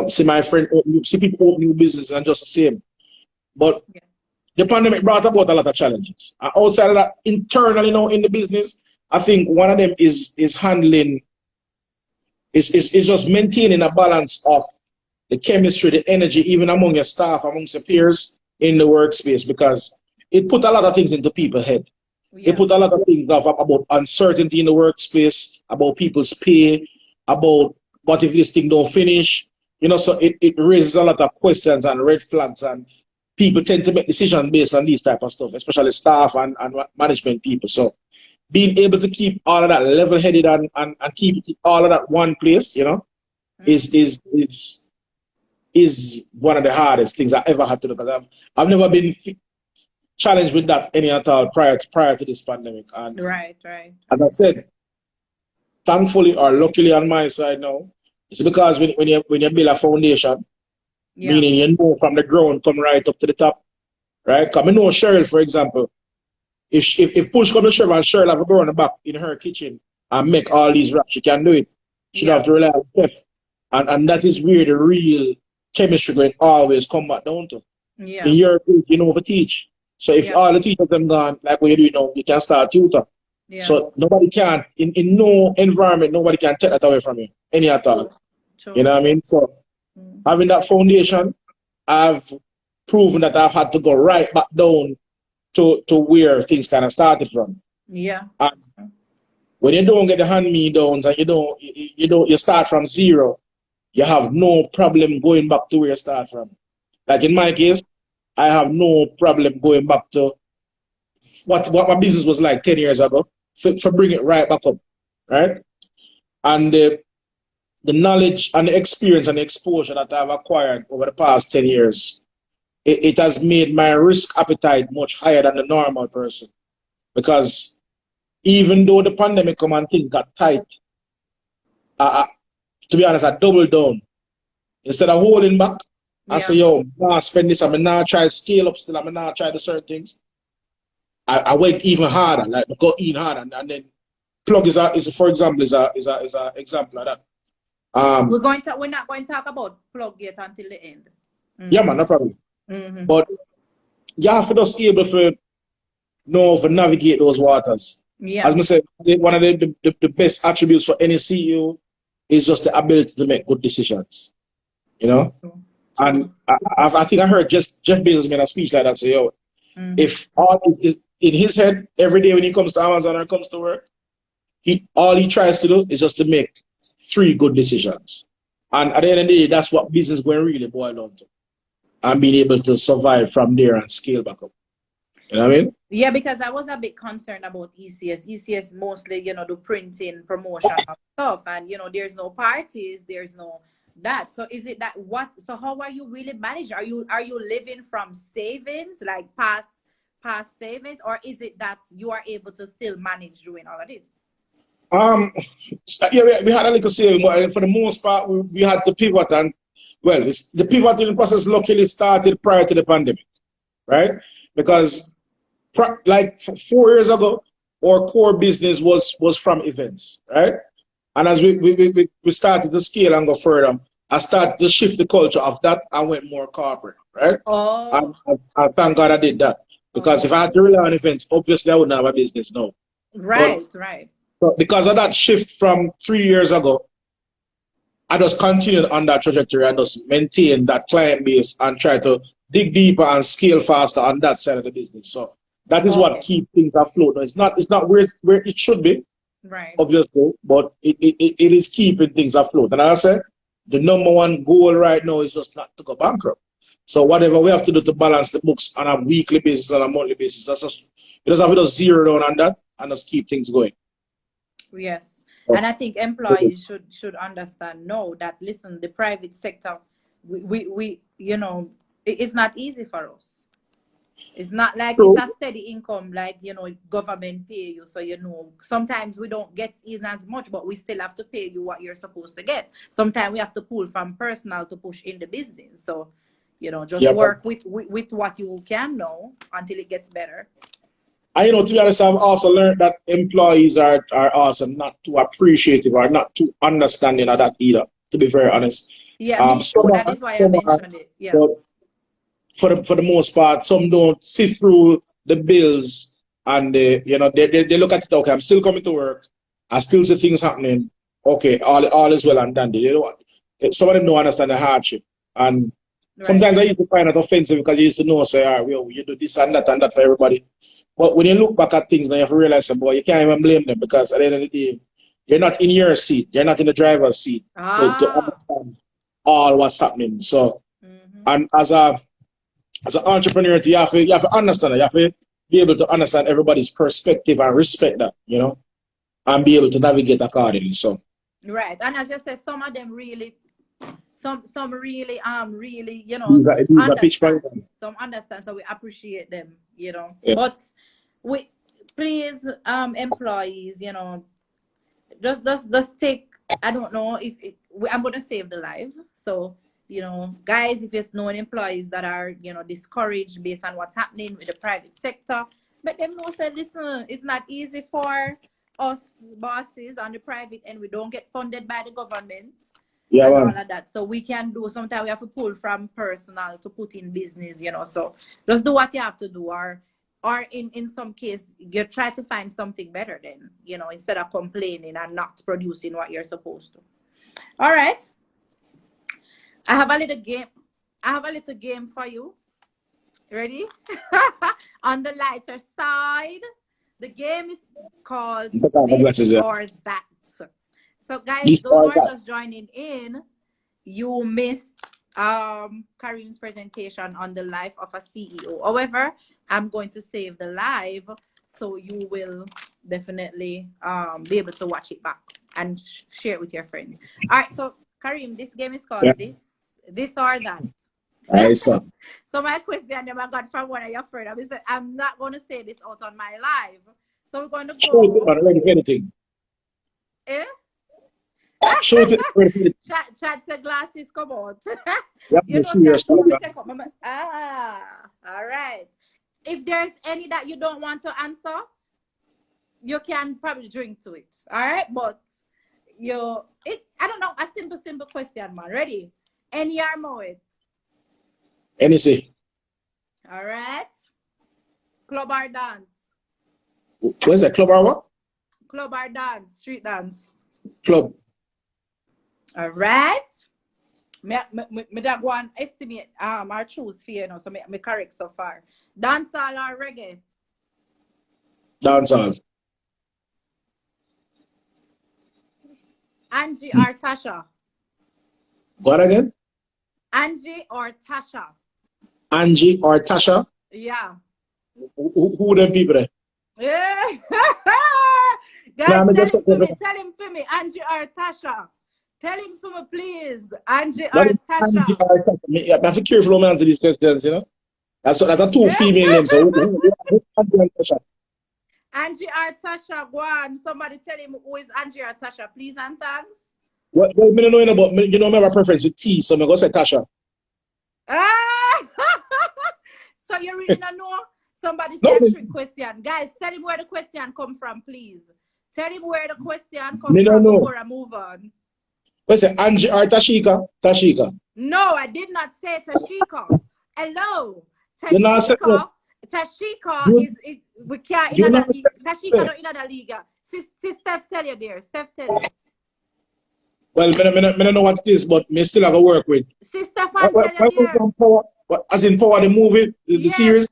Speaker 2: See my friend, see people open new businesses and just the same. But the pandemic brought about a lot of challenges. Outside of that, internally now in the business, I think one of them is handling, is just maintaining a balance of the chemistry, the energy, even among your staff, amongst your peers in the workspace, because it put a lot of things into people's head. It put a lot of things about uncertainty in the workspace, about people's pay, about what if this thing don't finish. So it raises a lot of questions and red flags, and people tend to make decisions based on these type of stuff, especially staff and management people. So being able to keep all of that level-headed and keep all of that one place, is one of the hardest things I ever had to do, because I've never been challenged with that any at all prior to this pandemic. And
Speaker 1: right.
Speaker 2: as I said, thankfully or luckily on my side now, it's because when you build a foundation, meaning from the ground come right up to the top, right? Because I know Cheryl, for example, if push comes to shove and Cheryl have a girl on the back in her kitchen and make all these wraps, she can do it. She don't have to rely on Steph. And that is where the real chemistry going always come back down to. In your case, you know how to teach. So if all the teachers them gone, like what you do now, you can start tutor. So nobody can, in no environment, nobody can take that away from you, any at all. You know what I mean? So having that foundation, I've proven that I've had to go right back down to where things kind of started from. And when you don't get the hand-me-downs and you start from zero, you have no problem going back to where you start from. Like in my case, I have no problem going back to what my business was like 10 years ago, for bring it right back up, right? And the knowledge and the experience and the exposure that I've acquired over the past 10 years, it has made my risk appetite much higher than the normal person. Because even though the pandemic come and things got tight, to be honest, I doubled down. Instead of holding back, I say, yo, I'm not spend this, I'm not try to scale up still, I'm not try to certain things. I went even harder, like go even harder, and then plug is for example is a example of that.
Speaker 1: We're not going to talk about plug yet until the end.
Speaker 2: Yeah, man, no problem. But you have to just be able to know how to navigate those waters. As I said, one of the best attributes for any CEO is just the ability to make good decisions. And I think I heard Jeff Bezos made a speech like that, say, yo, If all is in his head every day when he comes to Amazon or comes to work, all he tries to do is just to make 3 good decisions. And at the end of the day, that's what business going really boil down to. And being able to survive from there and scale back up. You know what I mean?
Speaker 1: Yeah, because I was a bit concerned about ECS. ECS mostly, do printing, promotion and stuff. And, there's no parties, there's no that. So is it that so how are you really managing? Are you living from savings, like past savings, or is it that you are able to still manage doing all of this?
Speaker 2: Yeah, we had a little saving, but for the most part, we had to pivot. And, well, the pivoting process luckily started prior to the pandemic, right? Because like 4 years ago, our core business was from events, right? And as we started to scale and go further, I started to shift the culture of that and went more corporate, right?
Speaker 1: Oh,
Speaker 2: And thank God I did that. Because if I had to rely on events, obviously I wouldn't have a business now.
Speaker 1: right.
Speaker 2: But because of that shift from 3 years ago, I just continued on that trajectory and just maintain that client base and try to dig deeper and scale faster on that side of the business. So that is what keeps things afloat. No, it's not where it should be,
Speaker 1: Right.
Speaker 2: obviously, but it is keeping things afloat. And as I said, the number one goal right now is just not to go bankrupt. So whatever we have to do to balance the books on a weekly basis, on a monthly basis, we just have to just zero down on that and just keep things going.
Speaker 1: Yes. And I think employees should understand, that, listen, the private sector, we it's not easy for us. It's not like it's a steady income, like, government pay you. So, sometimes we don't get in as much, but we still have to pay you what you're supposed to get. Sometimes we have to pull from personal to push in the business. So, just work with what you can know until it gets better.
Speaker 2: And, to be honest, I've also learned that employees are also not too appreciative or not too understanding of that either, to be very honest.
Speaker 1: Yeah, me too. That is why I mentioned it. Yeah.
Speaker 2: But for the most part, some don't see through the bills and they look at it, okay, I'm still coming to work, I still see things happening, okay, all is well and dandy. Some of them don't understand the hardship. And sometimes I used to find it offensive because you used to know, say, you do this and that for everybody. But when you look back at things, now you have to realize, boy, you can't even blame them because at the end of the day, you're not in your seat. You're not in the driver's seat to understand all what's happening. So, and as an entrepreneur, you have to understand it. You have to be able to understand everybody's perspective and respect that, and be able to navigate accordingly. So,
Speaker 1: right. And as you said, some of them really, some really,
Speaker 2: understand.
Speaker 1: Some understand, so we appreciate them,
Speaker 2: Yeah.
Speaker 1: But please, employees, just take. I don't know I'm gonna save the life. So, guys, if there's no employees that are, discouraged based on what's happening with the private sector, but them know say, listen, it's not easy for us bosses on the private end. We don't get funded by the government.
Speaker 2: Yeah,
Speaker 1: and all of that. So we can do, sometimes we have to pull from personal to put in business, so just do what you have to do, or in some case you try to find something better then, instead of complaining and not producing what you're supposed to. All right, I have a little game for you. Ready? On the lighter side, the game is called This or That. So guys, those who are just joining in, you missed Kareem's presentation on the life of a CEO. However, I'm going to save the live, so you will definitely be able to watch it back and share it with your friend. All right, so Kareem, this game is called This or That. So my question I got from one of your friends, I'm not going to say this out on my live. So we're going to go.
Speaker 2: Anything.
Speaker 1: Eh?
Speaker 2: Shoot it.
Speaker 1: Chat glasses come out. All right. If there's any that you don't want to answer, you can probably drink to it. All right, but I don't know, a simple question, man. Ready? Any or more?
Speaker 2: Anything.
Speaker 1: All right. Club or dance?
Speaker 2: What is that? Club or what?
Speaker 1: Club or dance? Street dance?
Speaker 2: Club.
Speaker 1: All right. Me that one estimate our choose for you know, so me correct so far. Dancehall or reggae?
Speaker 2: Dancehall.
Speaker 1: Angie or Tasha?
Speaker 2: What again?
Speaker 1: Angie or Tasha?
Speaker 2: Angie or Tasha?
Speaker 1: Yeah.
Speaker 2: Who them people there?
Speaker 1: Yeah.
Speaker 2: Nah,
Speaker 1: Guys,
Speaker 2: me
Speaker 1: tell
Speaker 2: just
Speaker 1: him for me, Angie or Tasha. Tell him for me, please. Angie
Speaker 2: that
Speaker 1: or
Speaker 2: is Angie
Speaker 1: Tasha.
Speaker 2: or Tasha. I have to be careful when I answer these questions, you know. That's a two female names. So who Angie and Tasha?
Speaker 1: Angie or Tasha, go on. Somebody tell him who is Angie or Tasha, please and thanks.
Speaker 2: What me don't know about me, you know, me have a preference with T, so I'm gonna say Tasha.
Speaker 1: Ah! So you really don't know? Somebody
Speaker 2: No,
Speaker 1: say a trick question. Guys, tell him where the question come from, please. Tell him where the question come
Speaker 2: me don't
Speaker 1: from
Speaker 2: know.
Speaker 1: before I move on.
Speaker 2: What's it? Angie or Tashika? Tashika.
Speaker 1: No, I did not say Tashika. Hello.
Speaker 2: You know, I said that.
Speaker 1: Tashika
Speaker 2: You,
Speaker 1: is it, we can't in
Speaker 2: you know,
Speaker 1: that Tashika not in that league. Sis Steph tell you there. Steph tell you.
Speaker 2: well, me don't know what it is, but me still have to work with.
Speaker 1: Sister fan tell you
Speaker 2: What was
Speaker 1: there.
Speaker 2: on Power? What, as in Power, the movie, the
Speaker 1: Yes.
Speaker 2: series?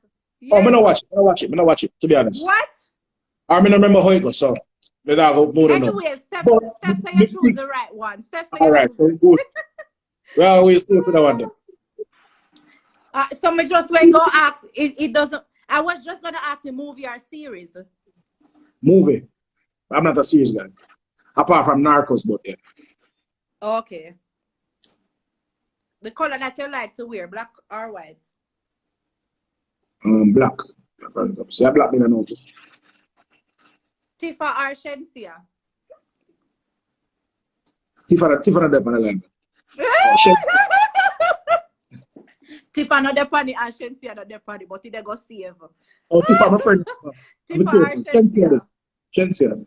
Speaker 2: Oh, me
Speaker 1: Yes.
Speaker 2: not watch it. Me not watch it. Me not watch it, to be honest.
Speaker 1: What?
Speaker 2: I me not remember how it goes, so me not go more than know.
Speaker 1: Anyway, Steph
Speaker 2: But,
Speaker 1: say you choose the right one. Steph say
Speaker 2: all
Speaker 1: you
Speaker 2: right,
Speaker 1: choose.
Speaker 2: so good. Well, we still for that one then.
Speaker 1: So me just when go ask it doesn't. I was just gonna ask you movie or series.
Speaker 2: Movie. I'm not a serious guy. Apart from Narcos, but yeah.
Speaker 1: Okay. The color that you like to wear, black or white?
Speaker 2: Black. See, I black me no know.
Speaker 1: Tifa or Shensia?
Speaker 2: Tiffany Depp and I like. Oh, shit.
Speaker 1: Tifa not the funny and Shensia not the funny, but they go save.
Speaker 2: Oh, Tiffany, my friend. I'm
Speaker 1: Tifa or
Speaker 2: careful.
Speaker 1: Shensia?
Speaker 2: Shensia.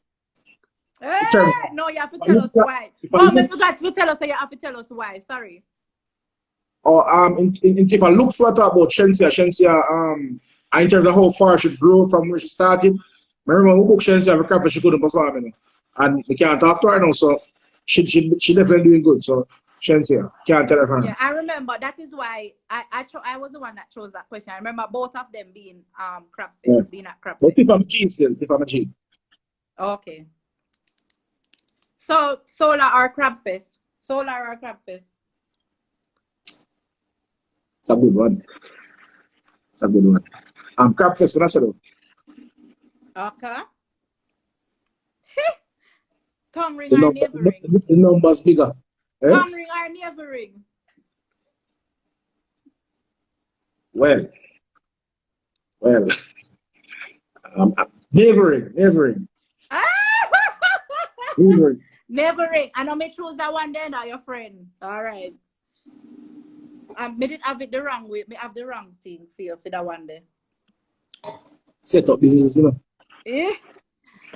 Speaker 1: No, you have to tell us why. Oh, I forgot to tell us, so you have to tell us why. Sorry.
Speaker 2: Or if I look for talk about Shensia, and in terms of how far she grew from where she started. I remember we booked Shensia for crap she couldn't perform, you know. And we can't talk to her now, so she definitely doing good. So Shensia, can't tell her from
Speaker 1: Yeah, I remember. That is why I was the one that chose that question. I remember both of them being crapfish, being at crapfish.
Speaker 2: But if I'm G still, if I'm a G.
Speaker 1: Okay. So solar or crabfish? Solar or crabfish?
Speaker 2: It's a good one. It's a good one. Crabfest for us.
Speaker 1: Okay. Tongue ring or navel ring?
Speaker 2: The numbers bigger. Eh?
Speaker 1: Tongue ring or navel ring?
Speaker 2: Well. Navel ring. Navel ring.
Speaker 1: Navel ring. I know me choose that one then, your friend. All right. Me didn't have it the wrong way. Me have the wrong thing for that one there.
Speaker 2: Set up business, you know.
Speaker 1: Eh?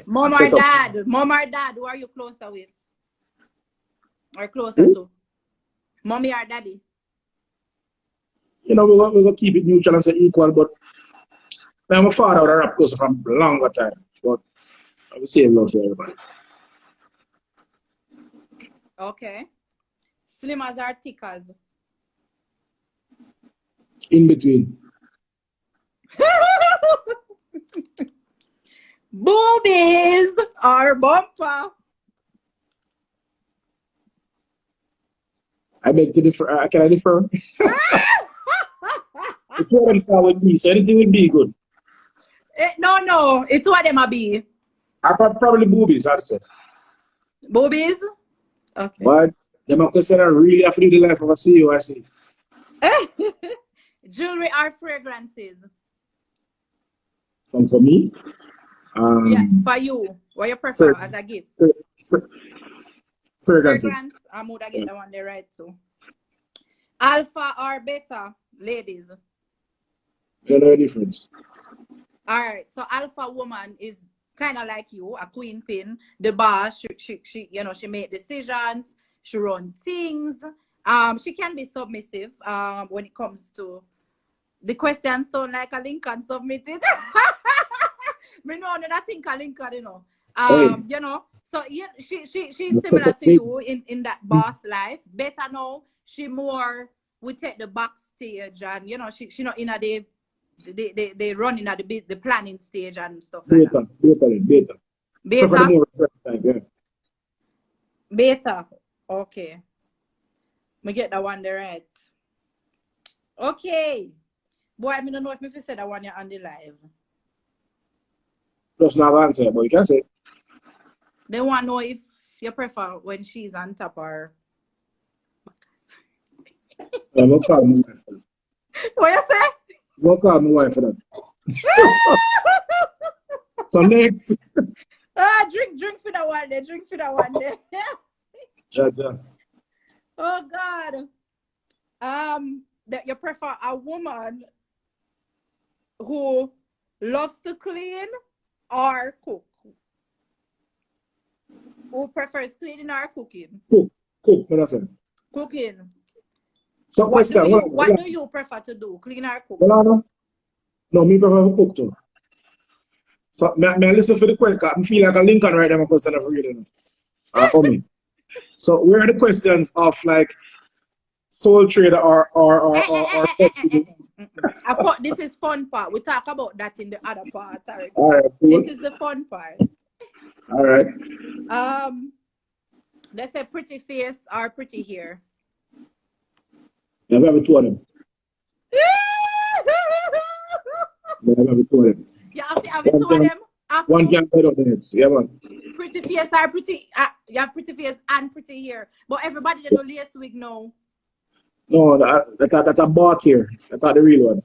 Speaker 1: Mom or dad? Mom or dad? Who are you closer with? Or closer to? Mommy or daddy?
Speaker 2: You know, we're going to keep it neutral and say equal, but I'm a father of a rap closer from a longer time. But I will say love to everybody.
Speaker 1: Okay. Slimmers or thickers?
Speaker 2: In between.
Speaker 1: Boobies or bumper?
Speaker 2: I beg to differ. Can I differ? The two of them start with B, so anything will be good.
Speaker 1: No. It's what them a be.
Speaker 2: I probably boobies, I'd say.
Speaker 1: Boobies? Okay.
Speaker 2: But them are considered really have to do the life of a CEO, I see.
Speaker 1: Jewelry or fragrances?
Speaker 2: For me?
Speaker 1: Yeah, for you. What you prefer as a gift?
Speaker 2: Fragrances.
Speaker 1: Fragrance? I would get the one they right too. Alpha or beta, ladies?
Speaker 2: You know the difference.
Speaker 1: All right. So alpha woman is kind of like you, a queen pin, the boss. She you know, she make decisions. She run things. She can be submissive. When it comes to the question, sound like a Lincoln submitted. Me know that I think a Lincoln, you know.
Speaker 2: Hey.
Speaker 1: You know. So yeah, she's similar to you in that boss life. Better now, she more we take the backstage and you know she not in a they running at the planning stage and stuff like that.
Speaker 2: Beta. Prefer the
Speaker 1: Beta,
Speaker 2: more type, yeah.
Speaker 1: beta. Okay, me get that one there right. Okay, boy, I don't know if me said that one you're on the live.
Speaker 2: Just not answer, but you can say.
Speaker 1: They want to know if you prefer when she's on top or.
Speaker 2: We'll call my wife for that.
Speaker 1: What you say?
Speaker 2: We'll call my wife for that. So next.
Speaker 1: Drink for that one there. Drink for that one there.
Speaker 2: Ja.
Speaker 1: Oh God. That you prefer a woman who loves to clean or cook? Who prefers cleaning or cooking?
Speaker 2: Cook, what I said.
Speaker 1: Cooking.
Speaker 2: So
Speaker 1: What
Speaker 2: question,
Speaker 1: do you prefer to do? Clean or cook?
Speaker 2: No, me prefer to cook too. So may I listen for the question? I feel like a Lincoln right now because I'm reading. Me. So where are the questions of like sole trader or
Speaker 1: I thought this is fun part. We talk about that in the other part.
Speaker 2: All right, cool.
Speaker 1: This is the fun part.
Speaker 2: All right.
Speaker 1: They say pretty face or pretty hair.
Speaker 2: Yeah, we have two of them. Yeah, we have two of them.
Speaker 1: You have two of them?
Speaker 2: One can head on the heads. Yeah, man.
Speaker 1: Pretty face or pretty, you have pretty face and pretty hair. But everybody that know last week know.
Speaker 2: No, that I bought here. That's not the real one.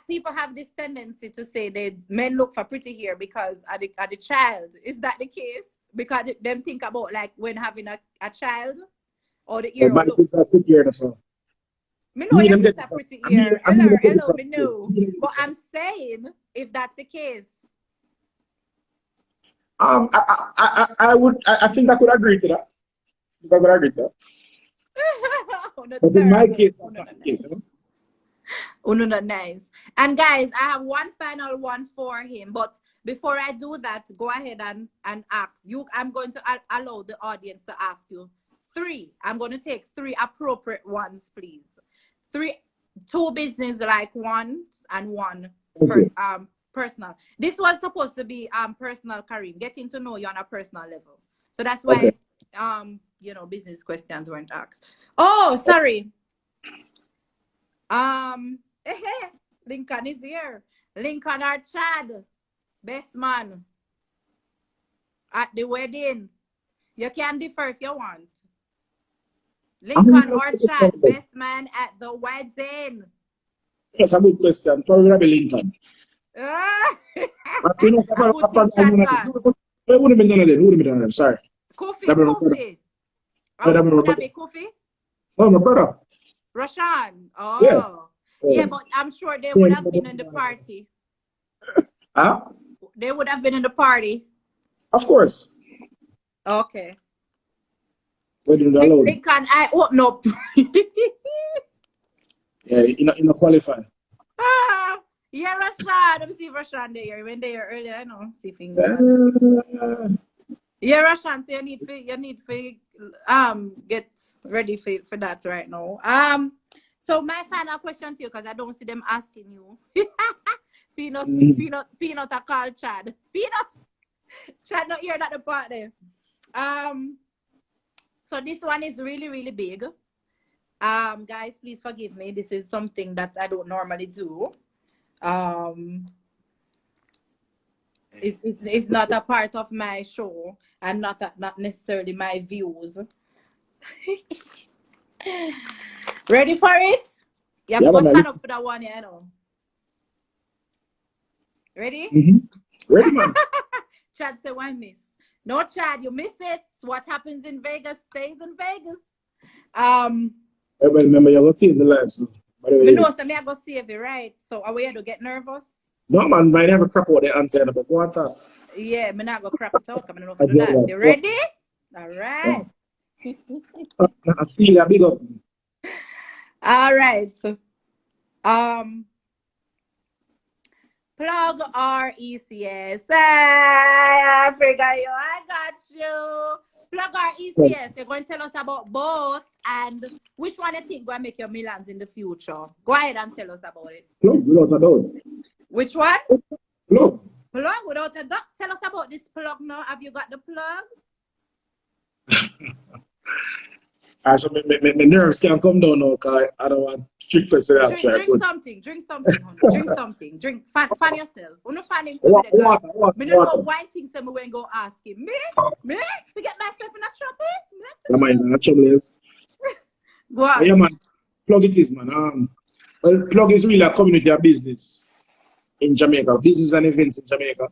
Speaker 1: People have this tendency to say that men look for pretty hair because of the child. Is that the case? Because them think about like when having a child or the ear.
Speaker 2: My kids are pretty hair, so.
Speaker 1: Me know your kids are pretty hair. Hello, me know. But I'm saying if that's the case.
Speaker 2: I think I could agree to that. I could agree to that. But in my case, that's not the case.
Speaker 1: Not nice. And guys, I have one final one for him. But before I do that, go ahead and ask you. I'm going to allow the audience to ask you 3. I'm going to take 3 appropriate ones, please. 2 business like ones and 1 personal. This was supposed to be personal, Kareem, getting to know you on a personal level. So that's why business questions weren't asked. Oh, sorry. Lincoln is here. Lincoln or Chad, best man at the wedding. You can differ if you want. Lincoln or Chad, best man at the wedding.
Speaker 2: That's a good question. Probably gonna be Lincoln. Who would have been none of them? Sorry.
Speaker 1: Kofi. Would that be Kofi?
Speaker 2: Oh, my brother.
Speaker 1: Rashan. Oh. Yeah, but I'm sure they would have been in the party.
Speaker 2: Huh?
Speaker 1: They would have been in the party.
Speaker 2: Of course.
Speaker 1: Okay.
Speaker 2: Lincoln,
Speaker 1: I open up.
Speaker 2: Yeah, you know qualify.
Speaker 1: Yeah, Rashan. Let me see if Rashan there. When they are earlier, I know. See things. Yeah, Rashan. So you need to get ready for that right now. So my final question to you, because I don't see them asking you. Peanut, I call Chad. Peanut. Chad not here at the part there. So this one is really, really big. Guys, please forgive me. This is something that I don't normally do. It's not a part of my show and not necessarily my views. Ready for it? You have to stand up for that one, you know. Ready?
Speaker 2: Ready, man.
Speaker 1: Chad said, why miss? No, Chad, you miss it. What happens in Vegas stays in Vegas.
Speaker 2: Remember, you're going to save the lives. So
Speaker 1: I go save it, right? So are we here to get nervous?
Speaker 2: No, man, I never crap out the answer about what.
Speaker 1: Yeah, I'm not going to crap it out. I'm not going to do that. You ready? All right.
Speaker 2: I see you, big up.
Speaker 1: All right. Plug or ECS? I forgot you. I got you. Plug or ECS? You're going to tell us about both and which one you think going to make your millions in the future? Go ahead and tell us about it.
Speaker 2: Plug without a doubt.
Speaker 1: Which one?
Speaker 2: Plug.
Speaker 1: Plug without a doubt. Tell us about this plug now. Have you got the plug?
Speaker 2: So my nerves can come down now because I don't want trick person to
Speaker 1: Drink something, honey. Drink something. Drink, fan yourself. You know, fan him for me. Me no know why things say me when go ask him. Me? To get myself in a trouble?
Speaker 2: Yeah, man, trouble is.
Speaker 1: Go on.
Speaker 2: Yeah, man. Plug it is, man. Well, Plug is really a community of business in Jamaica, business and events in Jamaica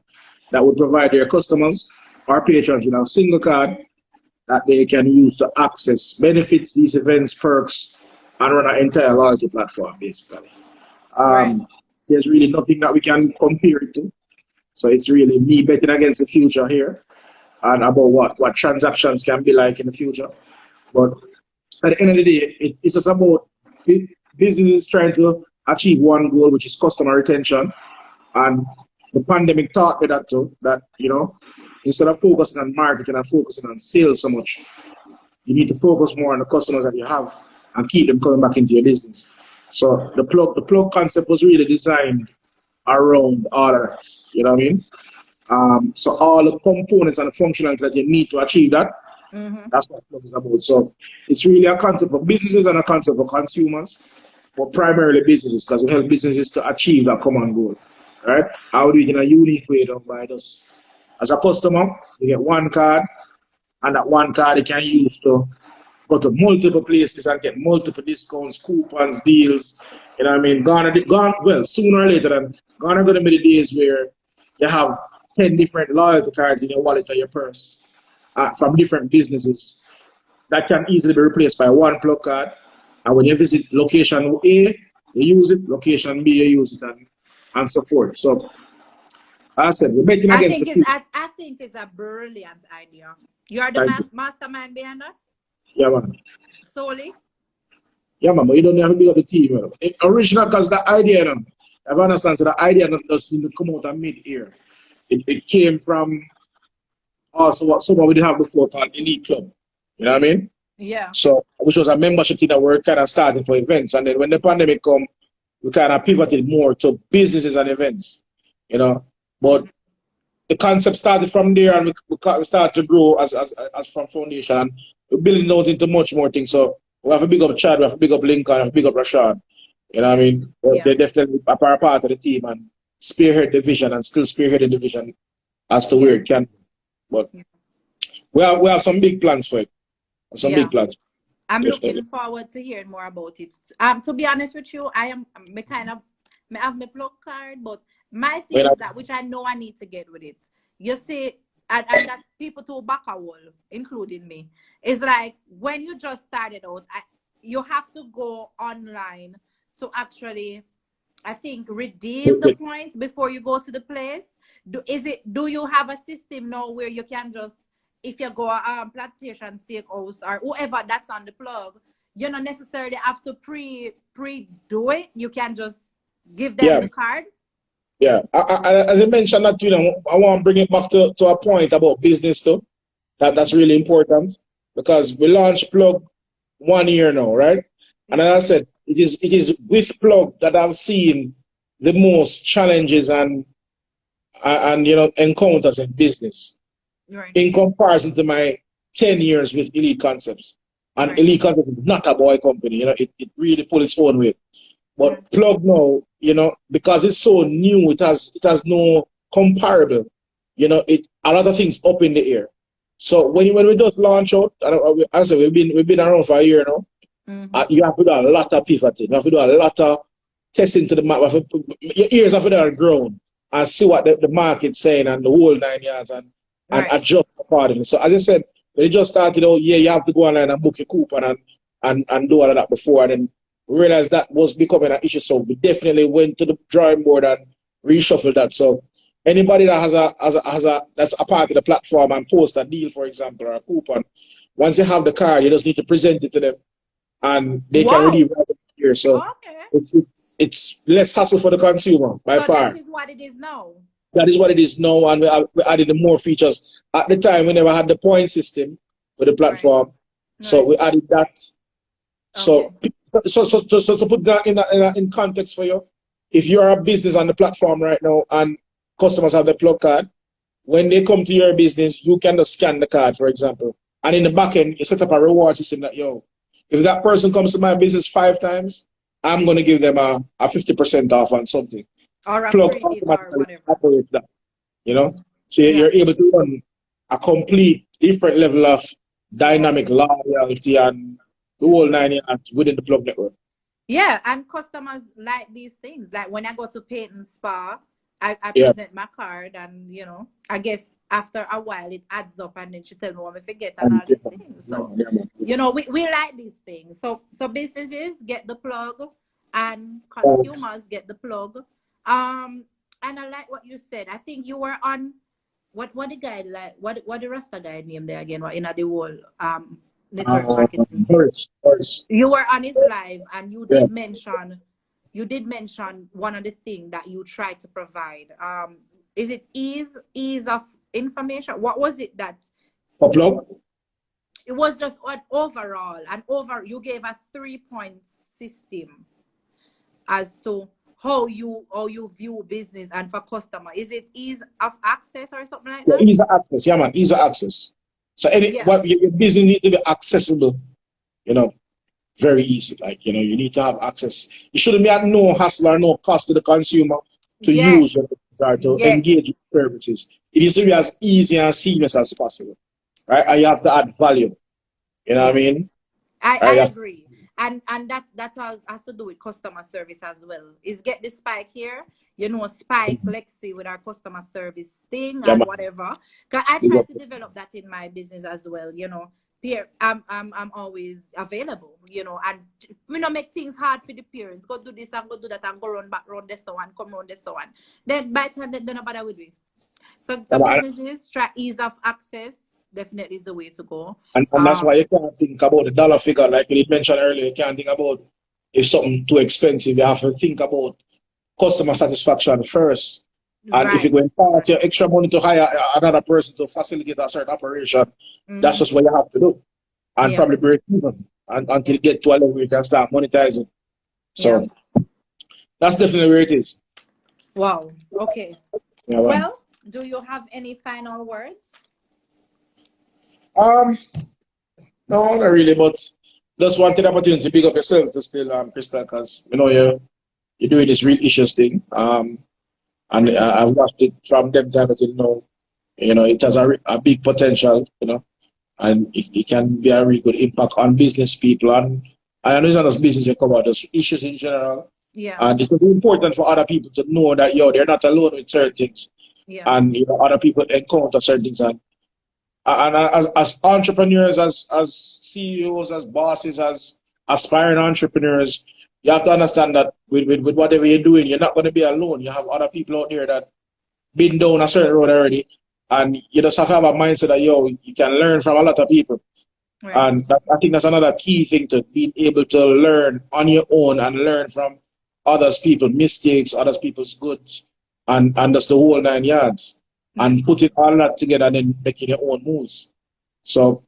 Speaker 2: that would provide their customers or patrons with a single card that they can use to access benefits, these events, perks, and run an entire loyalty platform, basically.
Speaker 1: Right.
Speaker 2: There's really nothing that we can compare it to. So it's really me betting against the future here and about what transactions can be like in the future. But at the end of the day, it's just about businesses trying to achieve one goal, which is customer retention. And the pandemic taught me that too, that, instead of focusing on marketing and focusing on sales so much, you need to focus more on the customers that you have and keep them coming back into your business. So the plug concept was really designed around all of that. You know what I mean? So all the components and the functionality that you need to achieve that, that's what plug is about. So it's really a concept for businesses and a concept for consumers, but primarily businesses, because we help businesses to achieve that common goal. Right? How do we do it in a unique way done by us? As a customer, you get one card, and that one card you can use to go to multiple places and get multiple discounts, coupons, deals. You know what I mean? Well, sooner or later, gone are going to be the days where you have 10 different loyalty cards in your wallet or your purse from different businesses that can easily be replaced by one plug card. And when you visit location A, you use it, location B, you use it, and so forth. So, I said, we're betting against the future.
Speaker 1: I think it's a brilliant idea. You are the mastermind behind that?
Speaker 2: Yeah, man.
Speaker 1: Solely?
Speaker 2: Yeah, man, but you don't have to build up the team. Original, because the idea, I understand, so the idea doesn't need to come out of mid-air. It came from also what someone we did have before called Elite Club. You know what I mean?
Speaker 1: Yeah.
Speaker 2: So, which was a membership thing that we're kind of starting for events. And then when the pandemic come, we kind of pivoted more to businesses and events, But the concept started from there, and we started to grow as from foundation, and we're building out into much more things. So we have a big up Chad, we have a big up Lincoln, we have a big up Rashad. You know what I mean? Yeah. They're definitely a part of the team and spearhead the vision and still spearheading the vision as to where it can. But we have some big plans for it. Big plans.
Speaker 1: I'm looking forward to hearing more about it. To be honest with you, I have my plug card, but my thing is that which I know I need to get with it. You see, and that people to back a wall, including me, is like when you just started out, you have to go online to actually, I think, redeem the points before you go to the place. Do you have a system now where you can just, if you go Plantation Steakhouse or whoever that's on the plug, you don't necessarily have to pre-do it. You can just give them the card.
Speaker 2: Yeah, as I mentioned that, I want to bring it back to a point about business too. That's really important because we launched Plug 1 year now, right? And as I said, it is with Plug that I've seen the most challenges and encounters in business.
Speaker 1: Right.
Speaker 2: In comparison to my 10 years with Elite Concepts. And Elite Concepts is not a boy company, it really pulls its own weight. But Plug now, because it's so new, it has no comparable. A lot of things up in the air. So when we just launch out, as I said, we've been around for a year now. You have to do a lot of pivoting. You have to do a lot of testing to the market. Your ears have to grown and see what the market's saying and the whole 9 yards and adjust accordingly. So as I said, when you just started out, you have to go online and book your coupon and do all of that before, and then realized that was becoming an issue. So we definitely went to the drawing board and reshuffled that. So anybody that has a that's a part of the platform and post a deal, for example, or a coupon, once you have the card, you just need to present it to them, and they can redeem. here. So
Speaker 1: Okay.
Speaker 2: it's less hassle for the consumer by
Speaker 1: So that
Speaker 2: far.
Speaker 1: is what it is now.
Speaker 2: That is what it is now, and we added more features. At the time, we never had the point system with the
Speaker 1: Right.
Speaker 2: platform, so
Speaker 1: Right.
Speaker 2: we added that.
Speaker 1: Okay.
Speaker 2: So, so to put that in context for you, if you're a business on the platform right now and customers have the plug card, when they come to your business, you can just scan the card, for example. And in the back end, you set up a reward system that, yo, if that person comes to my business 5 times, I'm going to give them a 50% off on something.
Speaker 1: Or a
Speaker 2: Plug
Speaker 1: free this or
Speaker 2: automatically
Speaker 1: whatever.
Speaker 2: operates that, you know? So
Speaker 1: Yeah.
Speaker 2: you're able to run a complete different level of dynamic loyalty and the whole 9 yards within the plug network.
Speaker 1: Yeah, and customers like these things. Like when I go to Peyton Spa, I
Speaker 2: Yeah.
Speaker 1: present my card, and I guess after a while it adds up, and then she tell me what I forget and
Speaker 2: And
Speaker 1: all
Speaker 2: yeah,
Speaker 1: these things.
Speaker 2: yeah,
Speaker 1: So,
Speaker 2: yeah, man.
Speaker 1: we like these things. So businesses get the plug, and
Speaker 2: Um,
Speaker 1: consumers get the plug. Um, and I like what you said. I think you were on what the guy like what the Rasta guy name there again? What in the whole network marketing thing?
Speaker 2: Boris.
Speaker 1: You were on his live, and
Speaker 2: Yeah.
Speaker 1: you did mention one of the things that you try to provide. Is it ease of information? What was it that
Speaker 2: For plug?
Speaker 1: it was just overall, and you gave a 3-point system as to how you view business and for customer. Is it ease of access or something like
Speaker 2: Yeah,
Speaker 1: that?
Speaker 2: ease of access. Yeah, man, ease of access. So
Speaker 1: Yeah.
Speaker 2: your business need to be accessible, you know, very easy. Like, you need to have access. It shouldn't be at no hassle or no cost to the consumer to use
Speaker 1: Yes.
Speaker 2: or to
Speaker 1: Yes.
Speaker 2: engage with services. It needs to be as easy and seamless as possible, right? And you have to add value. You know what I
Speaker 1: Yeah.
Speaker 2: mean?
Speaker 1: I
Speaker 2: Right?
Speaker 1: agree. And that all has to do with customer service as well. Is get the spike here, Spike Lexi with our customer service thing
Speaker 2: Yeah,
Speaker 1: and
Speaker 2: man.
Speaker 1: whatever. Cause I
Speaker 2: Big
Speaker 1: try
Speaker 2: up.
Speaker 1: to develop that in my business as well. Peer, I'm always available. And we don't make things hard for the parents. Go do this and go do that and go run back, run this one, come run this one. Then by the time they don't bother with me. So
Speaker 2: Yeah, man.
Speaker 1: businesses try ease of access. Definitely is the way to go.
Speaker 2: And that's why you can't think about the dollar figure, like you mentioned earlier. You can't think about if something too expensive. You have to think about customer satisfaction first. And if you're
Speaker 1: Right.
Speaker 2: going to pass your extra money to hire another person to facilitate a certain operation, that's
Speaker 1: Mm-hmm.
Speaker 2: just what you have to do. And
Speaker 1: Yeah.
Speaker 2: probably break even until you get to a level where you can start monetizing.
Speaker 1: Yeah.
Speaker 2: So that's definitely where it is.
Speaker 1: Wow. Okay.
Speaker 2: Yeah, man.
Speaker 1: Well, do you have any final words?
Speaker 2: Um, no, not really, but just wanted the opportunity to pick up yourself to still, Krista, because you're doing this real issues thing. And I've watched it from them time until now. It has a big potential, and it can be a really good impact on business people. And I know it's not just business you cover, there's issues in general.
Speaker 1: Yeah.
Speaker 2: And it's really important for other people to know that, they're not alone with certain things.
Speaker 1: Yeah.
Speaker 2: And, other people encounter certain things. And as entrepreneurs, as CEOs, as bosses, as aspiring entrepreneurs, you have to understand that with whatever you're doing, you're not going to be alone. You have other people out there that been down a certain road already. And you just have to have a mindset that, you can learn from a lot of people.
Speaker 1: Right.
Speaker 2: And I think that's another key thing, to being able to learn on your own and learn from others people's mistakes, others people's goods, and that's the whole 9 yards.
Speaker 1: Yeah.
Speaker 2: And putting all that together and then making your own moves. So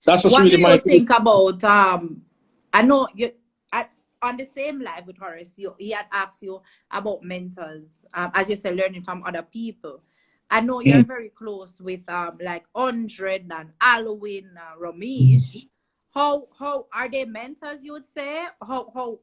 Speaker 2: that's just
Speaker 1: What do
Speaker 2: really
Speaker 1: you
Speaker 2: my
Speaker 1: think about I know you on the same live with Horace, he had asked you about mentors, as you said, learning from other people. I know you're
Speaker 2: Mm.
Speaker 1: very close with like 100 and Halloween, Ramesh. How are they mentors, you would say? How?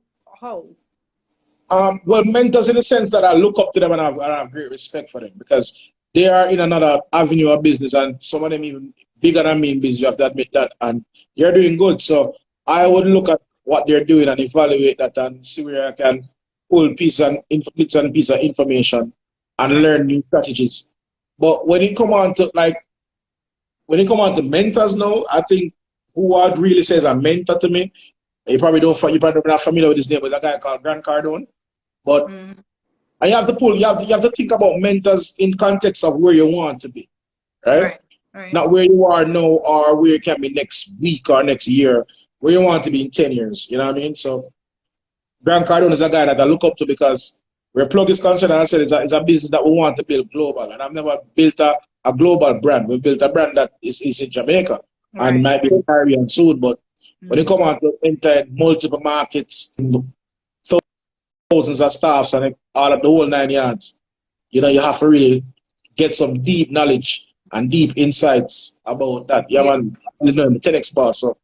Speaker 2: Well, mentors in the sense that I look up to them and I have great respect for them, because they are in another avenue of business, and some of them even bigger than me in business. You have to admit that, and they're doing good. So I would look at what they're doing and evaluate that and see where I can pull bits and pieces of information and
Speaker 1: Right.
Speaker 2: learn new strategies. But when it come on to mentors now, I think who I'd really say is a mentor to me, you're probably not familiar with his name, but a guy called Grant Cardone. But
Speaker 1: Mm-hmm.
Speaker 2: and you have to think about mentors in context of where you want to be, right?
Speaker 1: Right. Right.
Speaker 2: Not where you are now or where you can be next week or next year, where you want to be in 10 years. You know what I mean? So Grant Cardone is a guy that I look up to because where Plug is concerned, I said it's a business that we want to build global. And I've never built a global brand. We built a brand that is in Jamaica and
Speaker 1: Right.
Speaker 2: might be in Caribbean soon. But when you come out to enter multiple markets, thousands of staffs and all of the whole 9 yards, you have to really get some deep knowledge and deep insights about that. Yeah, man, you know, the 10x bar. So,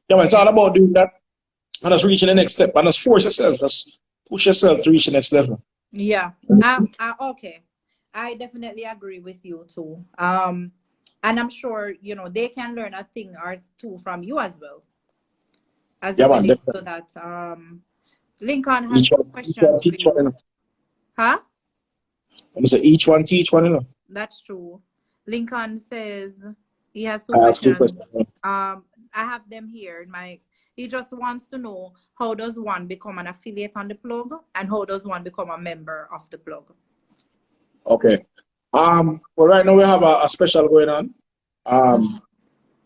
Speaker 2: yeah, man, it's all about doing that and just reaching the next step and just force yourself, just push yourself to reach the next level.
Speaker 1: Yeah. Okay. I definitely agree with you too. And I'm sure, they can learn a thing or two from you as well. As
Speaker 2: Yeah,
Speaker 1: it
Speaker 2: man,
Speaker 1: relates to
Speaker 2: definitely.
Speaker 1: that. Lincoln has some questions for
Speaker 2: Teach one,
Speaker 1: you. Huh?
Speaker 2: I'm say each one teach one,
Speaker 1: That's true. Lincoln says he has two
Speaker 2: I ask two
Speaker 1: questions.
Speaker 2: questions.
Speaker 1: I have them here in my. He just wants to know, how does one become an affiliate on the plug, and how does one become a member of the plug?
Speaker 2: Okay. Well, right now we have a special going on. And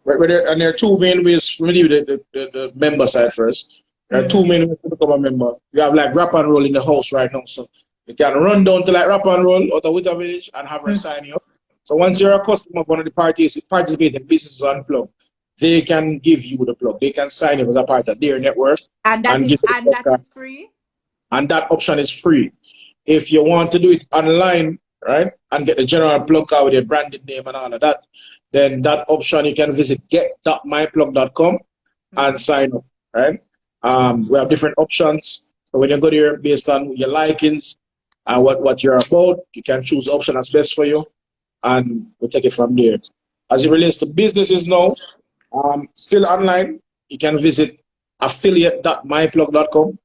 Speaker 2: there are two main ways for me to the member side first. There are two main ways to become a member. We have like rap and roll in the house right now. So you can run down to like rap and roll out of Wita Village and have her sign you up. So once you're a customer of one of the parties participating businesses on plug, they can give you the plug. They can sign you as a part of their network.
Speaker 1: And that is free?
Speaker 2: And that option is free. If you want to do it online, right, and get the general plug card with your branded name and all of that, then that option you can visit get.myplug.com and sign up, right? We have different options. So when you go there, based on your likings and what you're about, you can choose the option that's best for you, and we'll take it from there. As it relates to businesses now, still online, you can visit affiliate.myplug.com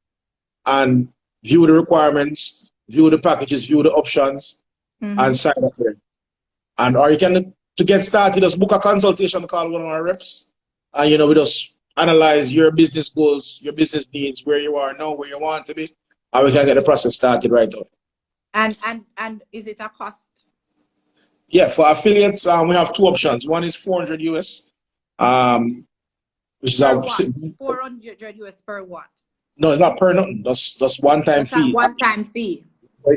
Speaker 2: and view the requirements, view the packages, view the options, and sign up there. And or you can, to get started, just book a consultation, call one of our reps, and we just analyze your business goals, your business needs, where you are now, where you want to be, and we can get the process started right away.
Speaker 1: And is it a cost?
Speaker 2: Yeah, for affiliates, we have two options. One is 400 US, which is
Speaker 1: per what? 400 US per what?
Speaker 2: No, it's not per nothing. That's one-time fee.
Speaker 1: One-time fee.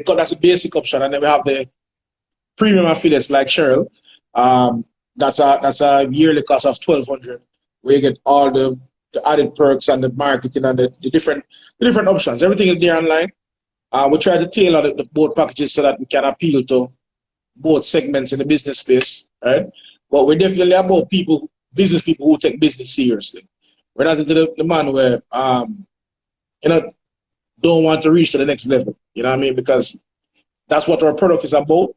Speaker 2: That's a basic option, and then we have the premium affiliates like Cheryl. That's a yearly cost of 1,200, where you get all the added perks and the marketing and the different options. Everything is there online. We try to tailor the both packages so that we can appeal to both segments in the business space, right? But we're definitely about business people who take business seriously. We're not into the man where don't want to reach to the next level. You know what I mean? Because that's what our product is about.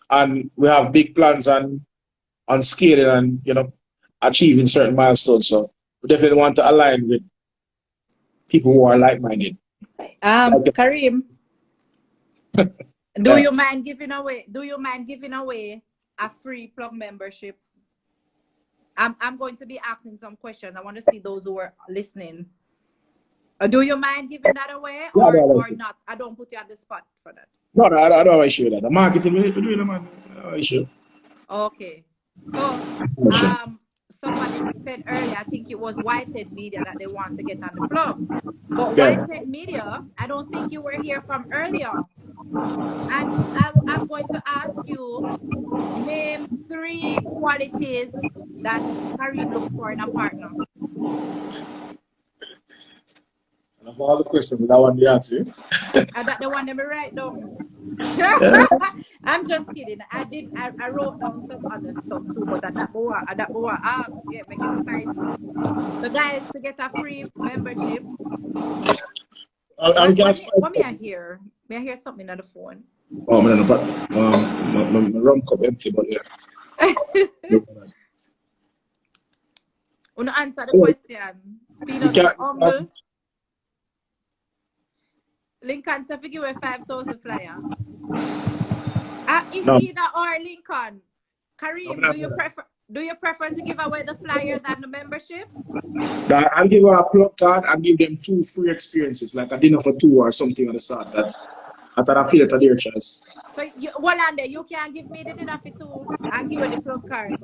Speaker 2: And we have big plans on scaling and, achieving certain milestones. So we definitely want to align with people who are like-minded.
Speaker 1: Kareem, do you mind giving away a free plug membership? I'm going to be asking some questions. I want to see those who are listening. Do you mind giving that away or not? I don't put you on the spot for that.
Speaker 2: No, I don't have an issue with that. The marketing, we're doing no issue.
Speaker 1: Okay. So, somebody said earlier, I think it was Whitehead Media that they want to get on the plug. But Whitehead Media, I don't think you were here from earlier. And I'm going to ask you, name 3 qualities that Kareem looks for in a partner.
Speaker 2: Of all the questions, that one the answer.
Speaker 1: That the one that me write down. I'm just kidding. I wrote down some other stuff too, but that one ask, yeah, make it spicy. So guys, to get a free membership. What may I hear? May I hear something on the phone?
Speaker 2: Oh man, but my rum cup empty, but yeah.
Speaker 1: Wanna answer the question? Peanut humble. Lincoln said give away 5,000 flyer. It's either or, Lincoln. Kareem, do you prefer to give away the flyer than the membership?
Speaker 2: I'll give a plug card and give them 2 free experiences, like a dinner for 2 or something on the start. That I feel it at their choice.
Speaker 1: So you can't give me the dinner for 2 and give you the plug card.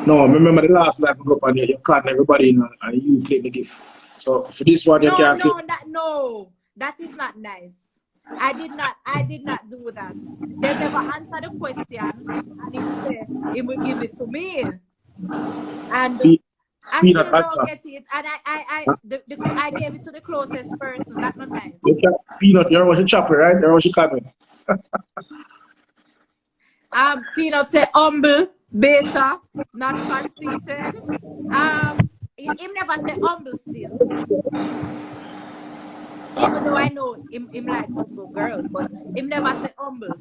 Speaker 2: No, remember the last life we go up on you card everybody in and you claim the gift. So for this one, you
Speaker 1: No,
Speaker 2: can't.
Speaker 1: no, that is not nice. I did not do that. They never answered the question, and him say he will give it to me, and I
Speaker 2: Peanut
Speaker 1: still don't
Speaker 2: answer.
Speaker 1: get it. And I gave it to the closest person. That's not nice.
Speaker 2: Peanut, you was a chopper, right? You was a comment.
Speaker 1: Peanut say humble, beta, not conceited. Him never say humble still. Even though I know him like humble girls, but him never say humble.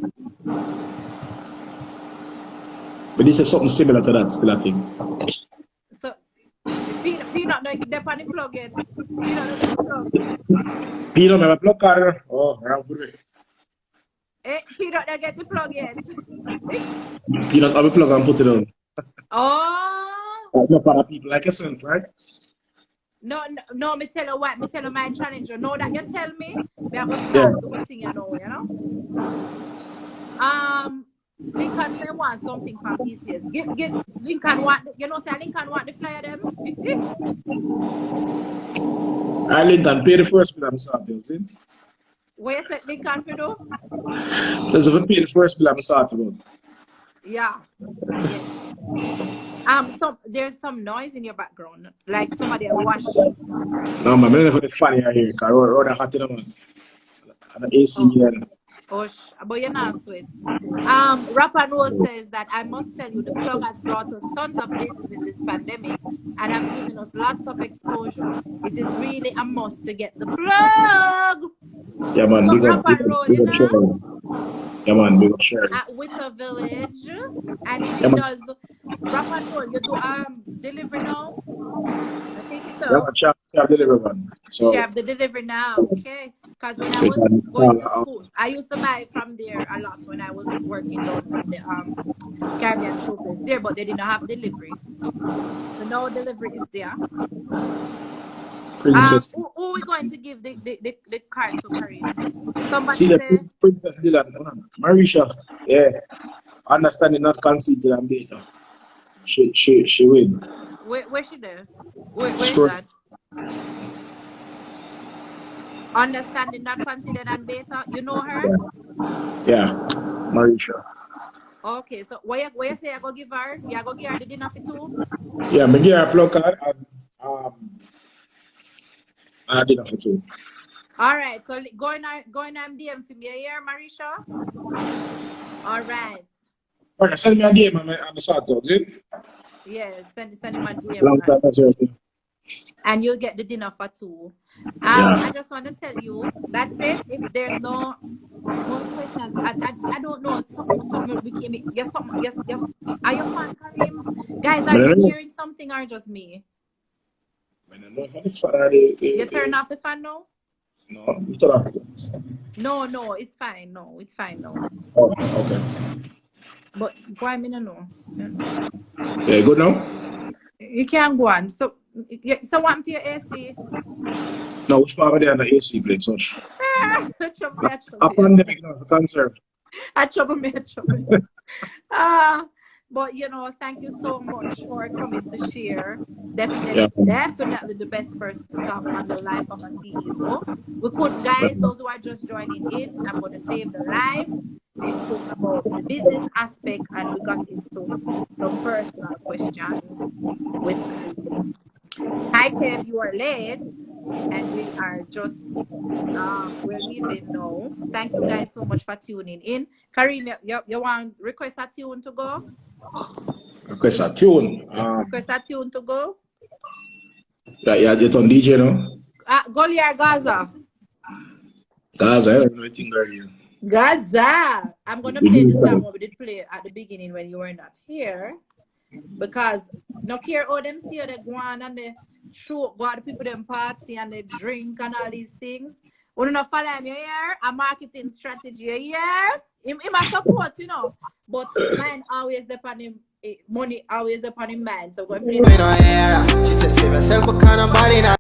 Speaker 2: But this is something similar to that still, I think.
Speaker 1: So Peanut no get on the plug yet. Peanut no get the plug.
Speaker 2: Peanut, have a plug card. Oh, I'm good.
Speaker 1: Peanut no get the plug yet.
Speaker 2: Peanut, have a plug and put it on.
Speaker 1: Oh.
Speaker 2: No para people like yourself, right?
Speaker 1: No, me tell you what, me tell you my challenge. You know that you tell me, I go start do my thing, you know. Lincoln say want something from ECS. Get Lincoln want, you know, say Lincoln want the flyer them.
Speaker 2: I Lincoln pay the first bill I'm sorting, see?
Speaker 1: What you said Lincoln for do?
Speaker 2: There's a pay the first bill I'm sorting about.
Speaker 1: Yeah. There's some noise in your background, like somebody wash.
Speaker 2: No, man, I'm never funny here, because I run a hot in the man. And the AC here.
Speaker 1: But you're not sweet. Rap and Roll says that I must tell you, the plug has brought us tons of business in this pandemic and have given us lots of exposure. It is really a must to get the plug.
Speaker 2: Yeah, man, big
Speaker 1: Rap
Speaker 2: up,
Speaker 1: and Roll, you know?
Speaker 2: Yeah, man, big up, sure.
Speaker 1: At Witter Village, and she does Rap and Roll. You do delivery now? I think so.
Speaker 2: Yeah, man, she have delivery, man. So,
Speaker 1: she have the delivery now, okay? Because when I was going to school, I used to buy from there a lot when I was working down on the Caribbean showplace there, but they didn't have delivery. So now delivery is there.
Speaker 2: Princess.
Speaker 1: Who are we going to give the card to Kareem? Somebody
Speaker 2: See
Speaker 1: say
Speaker 2: Princess Dylan, Marisha, yeah. Understanding, not conceited and beta. She win.
Speaker 1: Where she there? Where is that? Understanding, not considered and beta. You know her?
Speaker 2: Yeah, Marisha.
Speaker 1: Okay, so what you say I go give her? You go give her the dinner for two?
Speaker 2: Yeah, me give her a plug card and dinner for two.
Speaker 1: All right, so going on DM for me here, Marisha. All right.
Speaker 2: Okay, send me a game on the sort out, see?
Speaker 1: Yeah, send him a DM.
Speaker 2: Long time as well.
Speaker 1: And you'll get the dinner for two.
Speaker 2: Yeah.
Speaker 1: I just want to tell you, that's it. If there's no more questions, I don't know. Something became yes, something yes. Are you fan, Kareem? Guys, are you hearing something or just me? You turn off the fan now?
Speaker 2: No, you turn off it.
Speaker 1: No, it's fine. No, it's fine now.
Speaker 2: Oh, okay.
Speaker 1: But go on, no.
Speaker 2: Yeah, good now?
Speaker 1: You can't go on. So what happened to your AC?
Speaker 2: No, which part of there on the AC place? A pandemic now, a concern.
Speaker 1: I trouble me. But you know, thank you so much for coming to share. Definitely the best person to talk on the life of a CEO. We could, guys, those who are just joining in, I'm going to save the live. We spoke about the business aspect and we got into some personal questions with Hi Kev, you are late and we are just we're leaving now. Thank you guys so much for tuning in. Kareem, you want request a tune to go?
Speaker 2: Request a tune.
Speaker 1: Request a tune to go?
Speaker 2: Yeah, you're on DJ now?
Speaker 1: Goliath Gaza.
Speaker 2: Gaza, I don't know anything earlier.
Speaker 1: Gaza. I'm going to play this song we did play at the beginning when you were not here. Because no care how them see how they go on and they show go out the people them party and they drink and all these things. We don't follow me here. A marketing strategy here. Him a support, you know. But mine always depend him. Money always upon him mind. So go and play. She said save yourself a kind of body now.